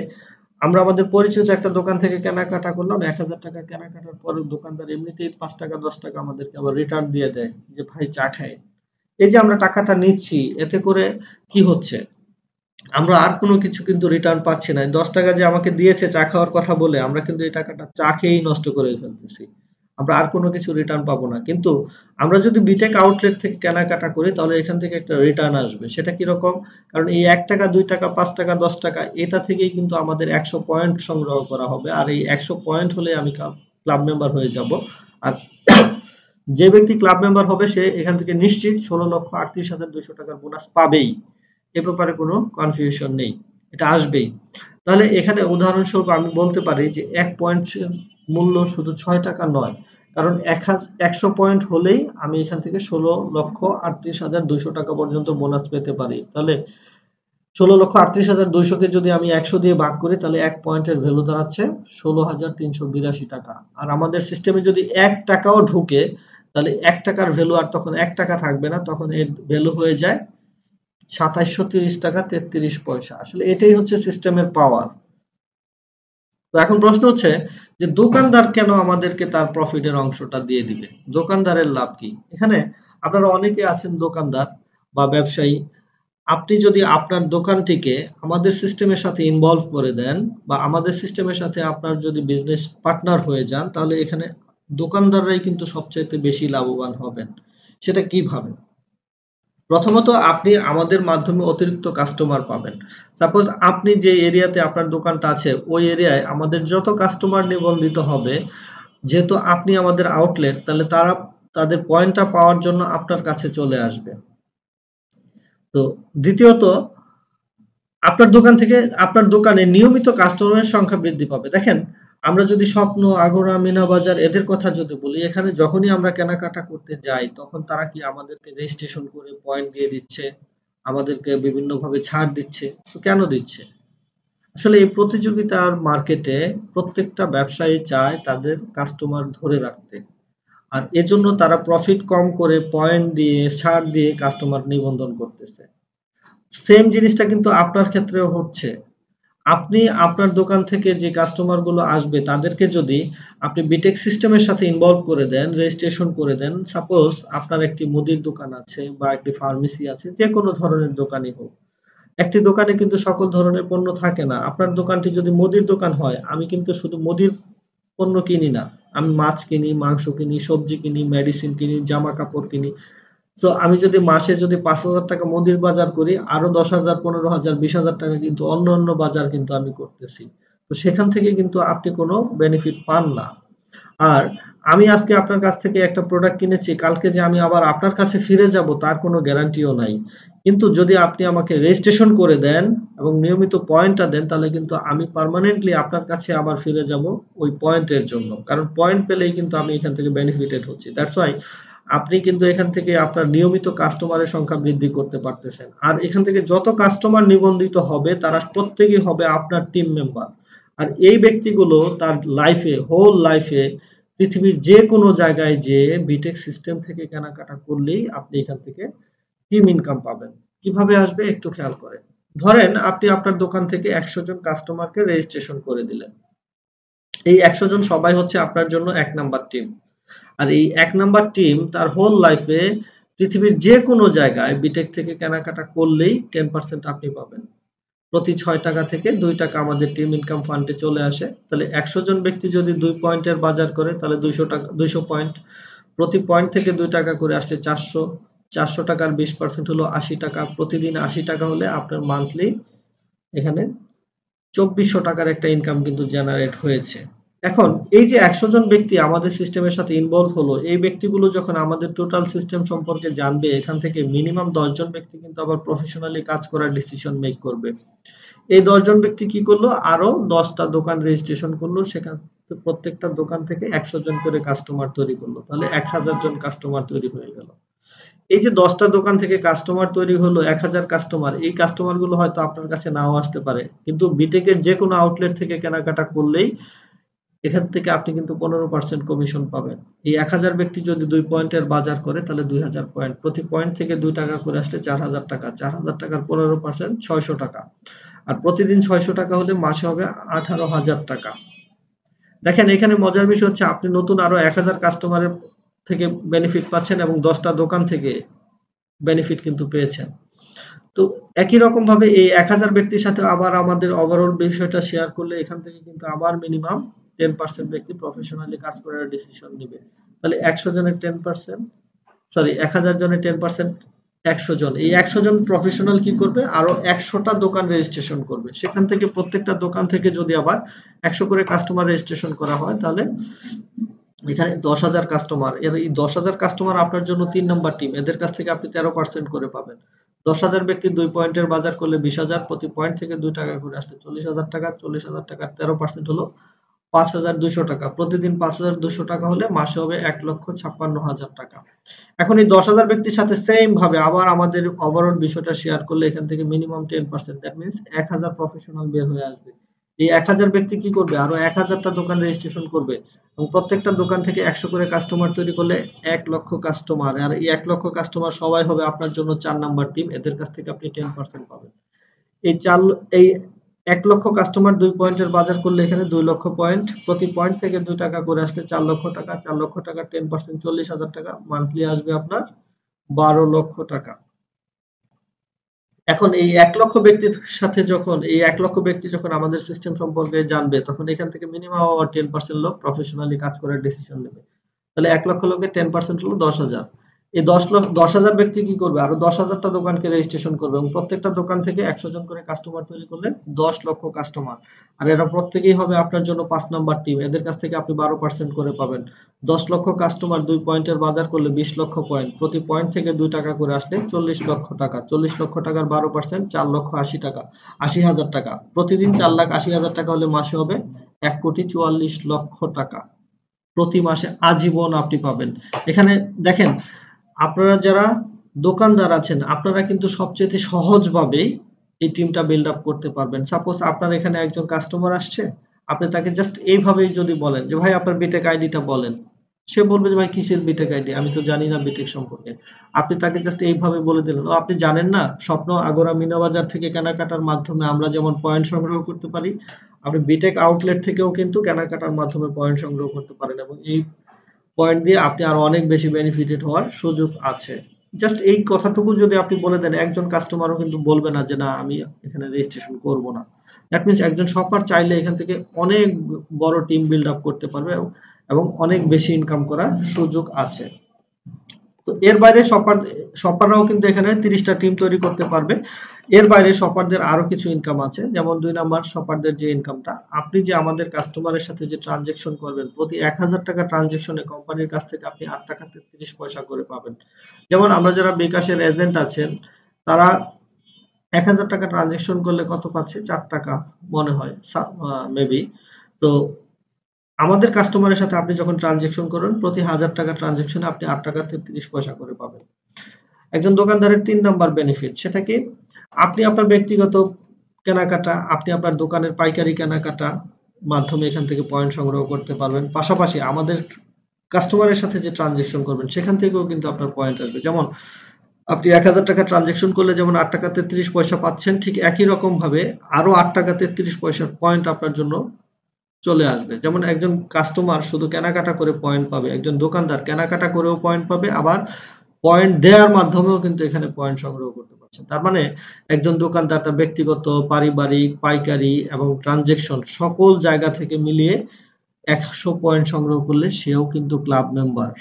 আমরা আমাদের পরিচিত একটা দোকান থেকে কেনাকাটা করলাম, 1000 টাকা কেনাকাটার পরে দোকানদার এমনিতেই 5 টাকা 10 টাকা আমাদেরকে আবার রিটার্ন দিয়ে দেয় যে ভাই চা খাই। এই যে আমরা টাকাটা নিচ্ছি, এতে করে কি হচ্ছে? আমরা আর কোনো কিছু কিন্তু রিটার্ন পাচ্ছি না। 10 টাকা যে আমাকে দিয়েছে চা খাওয়ার কথা বলে, আমরা কিন্তু এই টাকাটা চা খেয়েই নষ্ট করে ফেলতেছি। আমরা আর কোনো কিছু রিটার্ন পাবো না। কিন্তু আমরা যদি বিটেক আউটলেট থেকে কেনাকাটা করি, তাহলে এখান থেকে একটা রিটার্ন আসবে। সেটা কিরকম? কারণ এই 1 টাকা 2 টাকা 5 টাকা 10 টাকা এটা থেকেই কিন্তু আমাদের 100 পয়েন্ট সংগ্রহ করা হবে। আর এই 100 পয়েন্ট হলে আমি ক্লাব মেম্বার হয়ে যাব। আর যে ব্যক্তি ক্লাব মেম্বার হবে সে এখান থেকে নিশ্চিত 16,38,200 টাকার বোনাস পাবেই। এ ব্যাপারে কোনো কনফিউশন নেই। এটা আসবেই। তাহলে এখানে উদাহরণস্বরূপ আমি বলতে পারি যে 1 পয়েন্টের মূল্য শুধু 6 টাকা নয়। কারণ 100 পয়েন্ট হলেই আমি এখান থেকে 16,38,200 টাকা পর্যন্ত বোনাস পেতে পারি। তাহলে 16,38,200 কে যদি আমি 100 দিয়ে ভাগ করি তাহলে 1 পয়েন্টের ভ্যালু দাঁড়াচ্ছে 16,382 টাকা। আর আমাদের সিস্টেমে যদি 1 টাকাও ঢুকে তাহলে 1 টাকার ভ্যালু আর তখন 1 টাকা থাকবে না, তখন এর ভ্যালু হয়ে যায় 2730 টাকা 33 পয়সা। আসলে এটাই হচ্ছে সিস্টেমের পাওয়ার। তো এখন প্রশ্ন হচ্ছে যে দোকানদার কেন আমাদেরকে তার প্রফিটের অংশটা দিয়ে দিবে? দোকানদারের লাভ কি? এখানে আপনারা অনেকে আছেন দোকানদার বা ব্যবসায়ী, আপনি যদি আপনার দোকানটিকে আমাদের সিস্টেমের সাথে ইনভলভ করে দেন বা আমাদের সিস্টেমের সাথে আপনার যদি বিজনেস পার্টনার হয়ে যান, তাহলে এখানে দোকানদাররাই কিন্তু সবচাইতে বেশি লাভবান হবেন। সেটা কিভাবে? প্রথমত আপনি আমাদের মাধ্যমে অতিরিক্ত কাস্টমার পাবেন। সাপোজ আপনি যে এরিয়াতে আপনার দোকানটা আছে ওই এরিয়ায় আমাদের যত কাস্টমার নিবন্ধিত হবে, যেহেতু আপনি আমাদের আউটলেট, তাহলে তারা তাদের পয়েন্টটা পাওয়ার জন্য আপনার কাছে চলে আসবে। তো দ্বিতীয়ত আপনার দোকান থেকে আপনার দোকানে নিয়মিত কাস্টমারের সংখ্যা বৃদ্ধি পাবে। দেখেন, আমরা যদি স্বপ্ন, আগোরা, মিনা বাজার এদের কথা যদি বলি, এখানে যখনই আমরা কেনাকাটা করতে যাই তখন তারা কি আমাদেরকে রেজিস্ট্রেশন করে পয়েন্ট দিয়ে দিচ্ছে, আমাদেরকে বিভিন্নভাবে ছাড় দিচ্ছে। তো কেন দিচ্ছে? আসলে এই প্রতিযোগিতার মার্কেটে প্রত্যেকটা ব্যবসায়ী চায় তাদের কাস্টমার ধরে রাখতে। আর এজন্য তারা প্রফিট কম করে পয়েন্ট দিয়ে, ছাড় দিয়ে কাস্টমার নিবন্ধন করতেছে। সেম জিনিসটা কিন্তু আপনার ক্ষেত্রেও হচ্ছে। আপনি আপনার দোকান থেকে যে কাস্টমার গুলো আসবে তাদেরকে যদি আপনি বিটেক সিস্টেমের সাথে ইনভলভ করে দেন, রেজিস্ট্রেশন করে দেন, সাপোজ আপনার একটি মুদির দোকান আছে বা একটি ফার্মেসি আছে, যে কোনো ধরনের দোকানই হোক, একটি দোকানে কিন্তু সকল ধরনের পণ্য থাকে না। আপনার দোকানটি যদি মুদির দোকান হয়, আমি কিন্তু শুধু মুদির পণ্য কিনি না, আমি মাছ কিনি, মাংস কিনি, সবজি কিনি, মেডিসিন কিনি, জামা কাপড় কিনি। সো আমি যদি মাসে যদি 5,000 টাকা মুদির বাজার করি, আরো 10,000, 15,000, 20,000 টাকা কিন্তু অন্য বাজার কিন্তু আমি করতেছি। তো সেখান থেকে কিন্তু আপনি কোনো বেনিফিট পান না। আর আমি আজকে আপনার কাছ থেকে একটা প্রোডাক্ট কিনেছি, কালকে যে আমি আবার আপনার কাছে ফিরে যাব তার কোনো গ্যারান্টিও নাই। কিন্তু যদি আপনি আমাকে রেজিস্ট্রেশন করে দেন এবং নিয়মিত পয়েন্টটা দেন, তাহলে কিন্তু আমি পার্মানেন্টলি আপনার কাছে আবার ফিরে যাব ওই পয়েন্টের জন্য। কারণ পয়েন্ট পেলেই কিন্তু আমি এখান থেকে বেনিফিটেড হচ্ছি। দ্যাটস ওয়াই আপনি কিন্তু এখান থেকে আপনার নিয়মিত কাস্টমারের সংখ্যা বৃদ্ধি করতে পারতেছেন। আর এখান থেকে যত কাস্টমার নিবন্ধিত হবে তারা প্রত্যেকেই হবে আপনার টিম মেম্বার। আর এই ব্যক্তিগুলো তার লাইফে, হোল লাইফে পৃথিবীর যে কোনো জায়গায় যেয়ে বিটেক সিস্টেম থেকে কেনাকাটা করলেই আপনি এখান থেকে টিম ইনকাম পাবেন। কিভাবে আসবে একটু খেয়াল করেন। ধরেন আপনি আপনার দোকান থেকে 100 জন কাস্টমারকে রেজিস্ট্রেশন করে দিলেন। এই 100 জন সবাই হচ্ছে আপনার জন্য 1 নাম্বার টিম। আর এই 1 নাম্বার টিম তার হোল লাইফে পৃথিবীর যে কোনো জায়গায় বিটেক থেকে কেনাকাটা করলেই 10% আপনি পাবেন। প্রতি 6 টাকা থেকে 2 টাকা আমাদের টিম ইনকাম ফান্ডে চলে আসে। তাহলে 100 জন ব্যক্তি যদি 2 পয়েন্টের বাজার করে তাহলে 200 টাকা, 200 পয়েন্ট। প্রতি পয়েন্ট থেকে 2 টাকা করে আসলে 400, 400 টাকার 20% হলো 80 টাকা। প্রতিদিন 80 টাকা হলে আপনার মান্থলি এখানে 2400 টাকার একটা ইনকাম কিন্তু জেনারেট হয়েছে। এখন এই যে 100 জন ব্যক্তি আমাদের সিস্টেমের সাথে ইনভলভ হলো, এই ব্যক্তিগুলো যখন আমাদের টোটাল সিস্টেম সম্পর্কে জানবে, এখান থেকে মিনিমাম 10 জন ব্যক্তি কিন্তু আবার প্রফেশনালি কাজ করার ডিসিশন মেক করবে। এই 10 জন ব্যক্তি কি করলো? আরো 10টা দোকান রেজিস্ট্রেশন করলো, সেখান প্রত্যেকটা দোকান থেকে 100 জন করে কাস্টমার তৈরি করলো, তাহলে 1000 জন কাস্টমার তৈরি হয়ে গেল। এই যে 10টা দোকান থেকে কাস্টমার তৈরি হলো, 1000 কাস্টমার, এই কাস্টমার গুলো হয়তো আপনার কাছে নাও আসতে পারে, কিন্তু বিটেকের যে কোনো আউটলেট থেকে কেনাকাটা করলেই এখান থেকে আপনি কিন্তু 15% কমিশন পাবেন। এই 1000 ব্যক্তি যদি 2 পয়েন্টের বাজার করে তাহলে 2000 পয়েন্ট, প্রতি পয়েন্ট থেকে 2 টাকা করে আসলে 4000 টাকা, 4000 টাকার 15% 600 টাকা। আর প্রতিদিন 600 টাকা হলে মাসে হবে 18,000 টাকা। দেখেন, এখানে মজার বিষয় হচ্ছে আপনি নতুন আরো 1000 কাস্টমারের থেকে বেনিফিট পাচ্ছেন এবং 10টা দোকান থেকে বেনিফিট কিন্তু পেয়েছেন। তো একই রকম ভাবে এই 1000 ব্যক্তির সাথে আবার আমাদের ওভারঅল বিষয়টা শেয়ার করলে এখান থেকে কিন্তু আবার মিনিমাম 10% ব্যক্তি প্রফেশনালি কাজ করার ডিসিশন নেবে। তাহলে 100 জনের 10%, সরি 1000 জনের 10%, 100 জন। এই 100 জন প্রফেশনাল কি করবে? আরো 100টা দোকান রেজিস্ট্রেশন করবে। সেখান থেকে প্রত্যেকটা দোকান থেকে যদি আবার 100 করে কাস্টমার রেজিস্ট্রেশন করা হয় তাহলে এখানে 10,000 কাস্টমার। এর এই 10,000 কাস্টমার আপনার জন্য 3 নাম্বার টিম। এদের কাছ থেকে আপনি 13% করে পাবেন। 10,000 ব্যক্তি 2 পয়েন্টের বাজার করলে 20,000, প্রতি পয়েন্ট থেকে 2 টাকা করে আসলে 40,000 টাকা, 40,000 টাকার 13% হলো 5,200 টাকা, প্রতিদিন 5,200 টাকা হলে মাসে হবে 1,56,000 টাকা। এখন এই 10,000 ব্যক্তির সাথে সেম ভাবে আবার আমাদের ওভারঅল বিষয়টা শেয়ার করলে এখান থেকে মিনিমাম 10%, দ্যাট মিনস 1,000 প্রফেশনাল বের হয়ে আসবে। এই 1,000 ব্যক্তি কি করবে? আরো 1,000টা দোকান রেজিস্ট্রেশন করবে এবং প্রত্যেকটা দোকান থেকে 100 করে কাস্টমার তৈরি করলে 1 লক্ষ কাস্টমার, আর এই 1 লক্ষ কাস্টমার সবাই হবে আপনার জন্য 4 নাম্বার টিম, এদের কাছ থেকে আপনি 10% পাবেন। এই 1 লক্ষ কাস্টমার 2 পয়েন্টের বাজার করলে এখানে 2 লক্ষ পয়েন্ট, প্রতি পয়েন্ট থেকে 2 টাকা করে আসলে 4 লক্ষ টাকা, 4 লক্ষ টাকা 10% 40,000 টাকা, মান্থলি আসবে আপনার 12 লক্ষ টাকা। এখন এই 1 লক্ষ ব্যক্তির সাথে যখন এই 1 লক্ষ ব্যক্তি যখন আমাদের সিস্টেম সম্পর্কে জানবে, তখন এখান থেকে মিনিমাম 10% লোক প্রফেশনালি কাজ করার ডিসিশন নেবে। তাহলে 1 লক্ষ লোকের 10% হলো 10,000। এই 10,000 ব্যক্তি কি করবে? আরো 10,000টা দোকানকে রেজিস্ট্রেশন করবে এবং প্রত্যেকটা দোকান থেকে 100 জন করে কাস্টমার তৈরি করলে 10 লক্ষ কাস্টমার। আর এরা প্রত্যেকেই হবে আপনার জন্য 5 নাম্বার টিম, এদের কাছ থেকে আপনি 12% করে পাবেন। 10 লক্ষ কাস্টমার 2 পয়েন্টের বাজার করলে 20 লক্ষ পয়েন্ট, প্রতি পয়েন্ট থেকে 2 টাকা করে আসলে 40 লক্ষ টাকা, 40 লক্ষ টাকার 12% 4 লক্ষ 80 টাকা, 80,000 টাকা, প্রতিদিন 4,80,000 টাকা হলে মাসে হবে 1,44,00,000 টাকা। প্রতি মাসে আজীবন আপনি পাবেন। এখানে দেখেন, আপনারা যারা দোকানদার আছেন, আপনারা কিন্তু সবচেয়ে সহজভাবেই এই টিমটা বিল্ড আপ করতে পারবেন। সাপোজ আপনার এখানে একজন কাস্টমার আসছে, আপনি তাকে জাস্ট এইভাবেই যদি বলেন যে ভাই আপনার বিটেক আইডিটা বলেন, সে বলবে যে ভাই কিসের বিটেক আইডি, আমি তো জানি না বিটেক সম্পর্কে। আপনি তাকে জাস্ট এইভাবে বলে দিলেন, ও আপনি জানেন না, স্বপ্ন আগরা মিনা বাজার থেকে কেনাকাটার মাধ্যমে আমরা যেমন পয়েন্ট সংগ্রহ করতে পারি, আপনি বিটেক আউটলেট থেকেও কিন্তু কেনাকাটার মাধ্যমে পয়েন্ট সংগ্রহ করতে পারেন এবং এই পয়েন্ট দিয়ে আপনি আরো অনেক বেশি বেনিফিটেড হওয়ার সুযোগ আছে। জাস্ট এই কথাটুকু যদি আপনি বলে দেন, একজন কাস্টমারও কিন্তু বলবে না যে না আমি এখানে রেজিস্ট্রেশন করব না। দ্যাট মিনস একজন শপার চাইলে এখান থেকে অনেক বড় টিম বিল্ড আপ করতে পারবে এবং অনেক বেশি ইনকাম করার সুযোগ আছে। তো এর বাইরে শপাররাও কিন্তু এখানে 30টা টিম তৈরি করতে পারবে। এর বাইরে শপারদের আরো কিছু ইনকাম আছে, যেমন 2 নাম্বার শপারদের যে ইনকামটা, আপনি যে আমাদের কাস্টমারের সাথে যে ট্রানজেকশন করবেন, প্রতি 1,000 টাকা ট্রানজেকশনে কোম্পানির কাছ থেকে আপনি 8 টাকা 33 পয়সা করে পাবেন। যেমন আমরা যারা বিকাশের এজেন্ট আছেন, তারা 1,000 টাকা ট্রানজেকশন করলে কত পাচ্ছে? 4 টাকা মনে হয়, মেবি। তো আমাদের কাস্টমারের সাথে আপনি যখন ট্রানজেকশন করেন, প্রতি 1,000 টাকা ট্রানজেকশনে আপনি 8 টাকা 33 পয়সা করে পাবেন। একজন দোকানদারের 3 নাম্বার বেনিফিট, সেটা কি? আপনি আপনার ব্যক্তিগত কেনাকাটা, আপনি আপনার দোকানের পাইকারি কেনাকাটা মাধ্যমে এখান থেকে পয়েন্ট সংগ্রহ করতে পারবেন। পাশাপাশি আমাদের কাস্টমারের সাথে যে ট্রানজেকশন করবেন, সেখান থেকেও কিন্তু আপনার পয়েন্ট আসবে। যেমন আপনি 1,000 টাকা ট্রানজেকশন করলে যেমন 8 টাকা 33 পয়সা পাচ্ছেন, ঠিক একই রকম ভাবে আরো 8 টাকা 33 পয়সার পয়েন্ট আপনার জন্য চলে আসবে। যেমন একজন কাস্টমার শুধু কেনাকাটা করে পয়েন্ট পাবে, একজন দোকানদার কেনাকাটা করেও পয়েন্ট পাবে, আবার পয়েন্ট দেওয়ার মাধ্যমেও কিন্তু এখানে পয়েন্ট সংগ্রহ করতে পারছেন। তার মানে একজন দোকানদার তার ব্যক্তিগত, পারিবারিক, পাইকারি এবং ট্রানজেকশন সকল জায়গা থেকে মিলিয়ে 100 পয়েন্ট সংগ্রহ করলে সেও কিন্তু ক্লাব মেম্বার।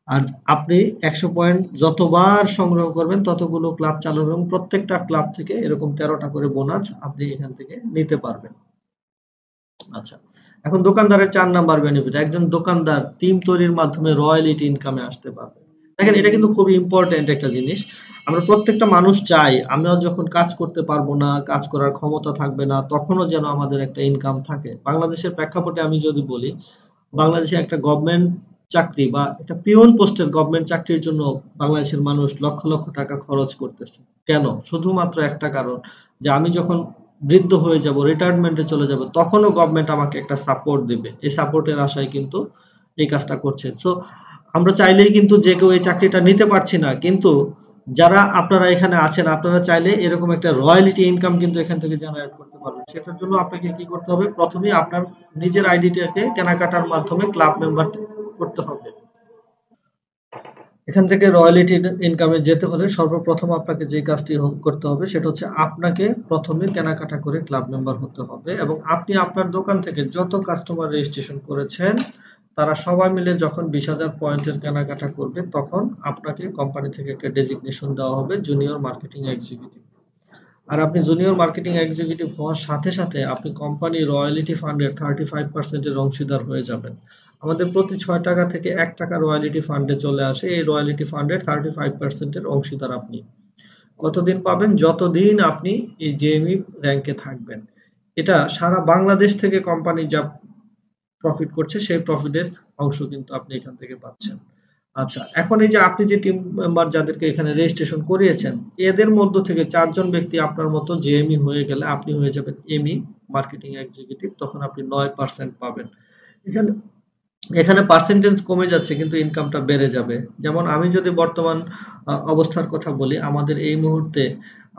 আর আপনি 100 পয়েন্ট যতবার সংগ্রহ করবেন ততগুলো ক্লাব চালু হবে এবং প্রত্যেকটা ক্লাব থেকে এরকম 13টা করে বোনাস আপনি এখান থেকে নিতে পারবেন। আচ্ছা, এখন দোকানদারের 4 নাম্বার বেনিফিট, একজন দোকানদার টিম তৈরির মাধ্যমে রয়্যালিটি ইনকামে আসতে পারবে। দেখেন, এটা কিন্তু খুবই ইম্পর্টেন্ট একটা জিনিস। আমরা প্রত্যেকটা মানুষ চাই আমরা যখন কাজ করতে পারবো না, কাজ করার ক্ষমতা থাকবে না, তখনও যেন আমাদের একটা ইনকাম থাকে। বাংলাদেশের প্রেক্ষাপটে আমি যদি বলি, বাংলাদেশে একটা গভর্নমেন্ট চাকরি বা একটা পিওন পোস্টের গভর্নমেন্ট চাকরির জন্য বাংলাদেশের মানুষ লক্ষ লক্ষ টাকা খরচ করতেছে। কেন? শুধুমাত্র একটা কারণ, যে আমি যখন বৃদ্ধ হয়ে যাব, রিটায়ারমেন্টে চলে যাব, তখনও গভর্নমেন্ট আমাকে একটা সাপোর্ট দিবে। এই সাপোর্টের আশায় কিন্তু এই কাজটা করছে। সো আমরা চাইলেই কিন্তু যে কেউ এই চাকরিটা নিতে পারছি না, কিন্তু যারা আপনারা এখানে আছেন, আপনারা চাইলে এরকম একটা রয়্যালিটি ইনকাম কিন্তু এখান থেকে জেনারেট করতে পারবেন। সেটার জন্য আপনাকে কি করতে হবে? প্রথমেই আপনার নিজের আইডিটাকে কেনাকাটার মাধ্যমে ক্লাব মেম্বার করতে হবে। এখান থেকে রয়্যালিটি ইনকামে যেতে হলে সর্বপ্রথম আপনাকে যে কাজটি করতে হবে সেটা হচ্ছে আপনাকে প্রথমে কেনাকাটা করে ক্লাব মেম্বার হতে হবে এবং আপনি আপনার দোকান থেকে যত কাস্টমার রেজিস্ট্রেশন করেছেন তারা সবাই মিলে যখন 20,000 পয়েন্টের কেনাকাটা করবে, তখন আপনাকে কোম্পানি থেকে একটা ডেজিগনেশন দেওয়া হবে জুনিয়র মার্কেটিং এক্সিকিউটিভ। আর আপনি জুনিয়র মার্কেটিং এক্সিকিউটিভ হওয়ার সাথে সাথে আপনি কোম্পানি রয়্যালিটি ফান্ডের 35% এর অংশীদার হয়ে যাবেন। আমাদের প্রতি 6 টাকা থেকে 1 টাকা রয়্যালিটি ফান্ডে চলে আসে। এই রয়্যালিটি ফান্ডের 35% এর অংশীদার আপনি কতদিন পাবেন? যতদিন আপনি এই জেএমই র‍্যাংকে থাকবেন। এটা সারা বাংলাদেশ থেকে কোম্পানি যা প্রফিট করছে সেই প্রফিটের অংশ কিন্তু আপনি এখান থেকে পাচ্ছেন। আচ্ছা, এখন এই যে আপনি যে টিম মেম্বার যাদেরকে এখানে রেজিস্ট্রেশন করিয়েছেন, এদের মধ্য থেকে ৪ জন ব্যক্তি আপনার মতো জেএমই হয়ে গেলে আপনি হয়ে যাবেন এমই, মার্কেটিং এক্সিকিউটিভ, তখন আপনি 9% পাবেন। এখানে এখানে পার্সেন্টেজ কমে যাচ্ছে কিন্তু ইনকামটা বেড়ে যাবে। যেমন আমি যদি বর্তমান অবস্থার কথা বলি, আমাদের এই মুহূর্তে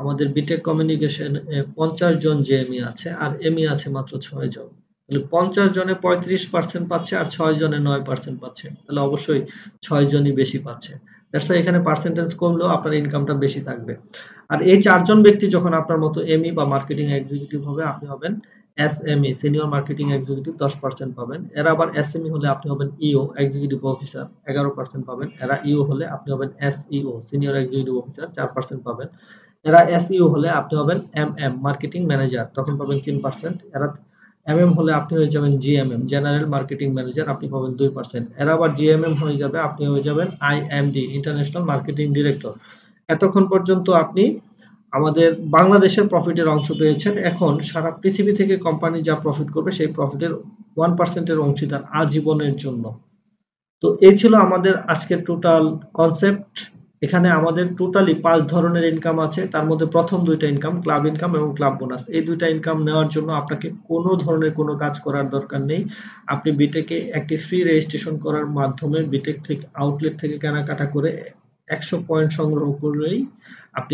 আমাদের বিটেক কমিউনিকেশন 50 জন জেএমই আছে আর এমই আছে মাত্র 6 জন। তাহলে 50 জনে 35% পাচ্ছে আর 6 জনে 9% পাচ্ছে। তাহলে অবশ্যই 6 জনই বেশি পাচ্ছে। দ্যাটস ওয়াই এখানে পার্সেন্টেজ কমলেও আপনার ইনকামটা বেশি থাকবে। আর এই 4 জন ব্যক্তি যখন আপনার মতো এমই বা মার্কেটিং এক্সিকিউটিভ হবে, আপনি হবেন এসএমই, সিনিয়র মার্কেটিং এক্সিকিউটিভ, 10% পাবেন। এরা আবার এসএমই হলে আপনি হবেন ইও, এক্সিকিউটিভ অফিসার, 11% পাবেন। এরা ইও হলে আপনি হবেন এসইও, সিনিয়র এক্সিকিউটিভ অফিসার, 4% পাবেন। এরা এসইও হলে আপনি হবেন এমএম, মার্কেটিং ম্যানেজার, তখন পাবেন 3%। এরা এমএম হলে আপনি হয়ে যাবেন জিএমএম, জেনারেল মার্কেটিং ম্যানেজার, আপনি পাবেন 2%। এরা আবার জিএমএম হয়ে যাবে, আপনি হয়ে যাবেন আইএমডি, ইন্টারন্যাশনাল মার্কেটিং ডিরেক্টর। এতক্ষণ পর্যন্ত আপনি আমাদের বাংলাদেশের প্রফিটের অংশ পেয়েছেন। এখন সারা পৃথিবী থেকে কোম্পানি যা প্রফিট করবে সেই প্রফিটের 1% এর অংশীদার আজীবনের জন্য। তো এই ছিল আমাদের আজকের টোটাল কনসেপ্ট। এখানে আমাদের টোটালি 5 ধরনের ইনকাম আছে। তার মধ্যে প্রথম 2টা ইনকাম, ক্লাব ইনকাম এবং ক্লাব বোনাস। এই 2টা ইনকাম নেওয়ার জন্য আপনাকে কোনো ধরনের কোনো কাজ করার দরকার নেই। আপনি বিটেকে একটি ফ্রি রেজিস্ট্রেশন করার মাধ্যমে বিটেক থেকে আউটলেট থেকে কেনাকাটা করে 100 পয়েন্ট সংগ্রহ করলেই আপনি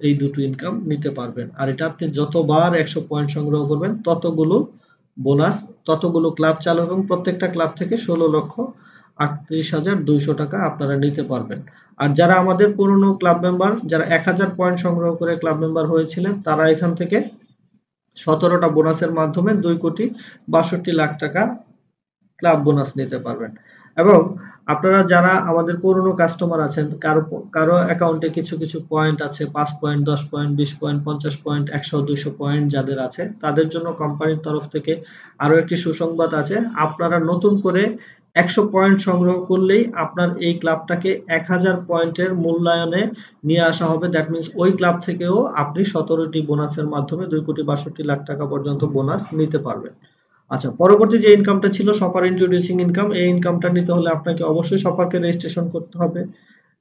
এই দুটো ইনকাম নিতে পারবেন। আর এটা আপনি যতবার 100 পয়েন্ট সংগ্রহ করবেন ততগুলো বোনাস, ততগুলো ক্লাব চালু এবং প্রত্যেকটা ক্লাব থেকে 16,38,200 টাকা আপনারা নিতে পারবেন। আর যারা আমাদের পুরনো ক্লাব মেম্বার, যারা 1000 পয়েন্ট সংগ্রহ করে ক্লাব মেম্বার হয়েছিলেন, তারা এখান থেকে 17টা বোনাসের মাধ্যমে 2,62,00,000 টাকা ক্লাব বোনাস নিতে পারবেন। এবং আপনারা যারা আমাদের পুরনো কাস্টমার আছেন, কারো অ্যাকাউন্টে কিছু কিছু পয়েন্ট আছে, 5 point, 10 point, 20 point, 50 point, 100, 200 point যাদের আছে, তাদের জন্য কোম্পানির তরফ থেকে আরো একটি সুসংবাদ আছে। আপনারা নতুন করে 100 পয়েন্ট সংগ্রহ করলেই আপনার এই ক্লাবটাকে 1000 পয়েন্টের মূল্যায়নে নিয়ে আসা হবে। দ্যাট মিনস ওই ক্লাব থেকেও আপনি 17টি বোনাসের মাধ্যমে 2,62,00,000 টাকা পর্যন্ত বোনাস নিতে পারবেন। আচ্ছা, পরবর্তী যে ইনকামটা ছিল শপার ইন্ট্রোডিউসিং ইনকাম, এই ইনকামটা নিতে হলে আপনাকে অবশ্যই শপারকে রেজিস্ট্রেশন করতে হবে।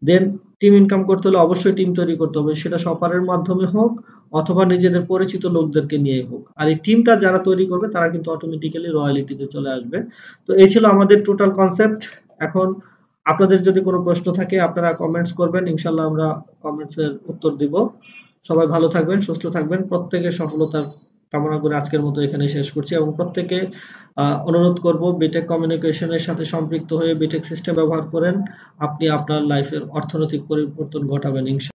দেন টিম ইনকাম করতে হলে অবশ্যই টিম তৈরি করতে হবে, সেটা শপারের মাধ্যমে হোক অথবা নিজেদের পরিচিত লোকদেরকে নিয়ে হোক। আর এই টিমটা যারা তৈরি করবে তারা কিন্তু অটোমেটিক্যালি রয়্যালিটিতে চলে আসবে। তো এই ছিল আমাদের টোটাল কনসেপ্ট। এখন আপনাদের যদি কোনো প্রশ্ন থাকে আপনারা কমেন্টস করবেন, ইনশাল্লাহ আমরা কমেন্টসের উত্তর দিব। সবাই ভালো থাকবেন, সুস্থ থাকবেন, প্রত্যেকের সফলতার কামনা করে আজকের মতো এখানে শেষ করছি এবং প্রত্যেকে অনুরোধ করব বিটেক কমিউনিকেশনের সাথে সম্পৃক্ত হয়ে বিটেক সিস্টেম ব্যবহার করেন। আপনি আপনার লাইফের অর্থনৈতিক পরিবর্তন ঘটাবেন ইনশাআল্লাহ।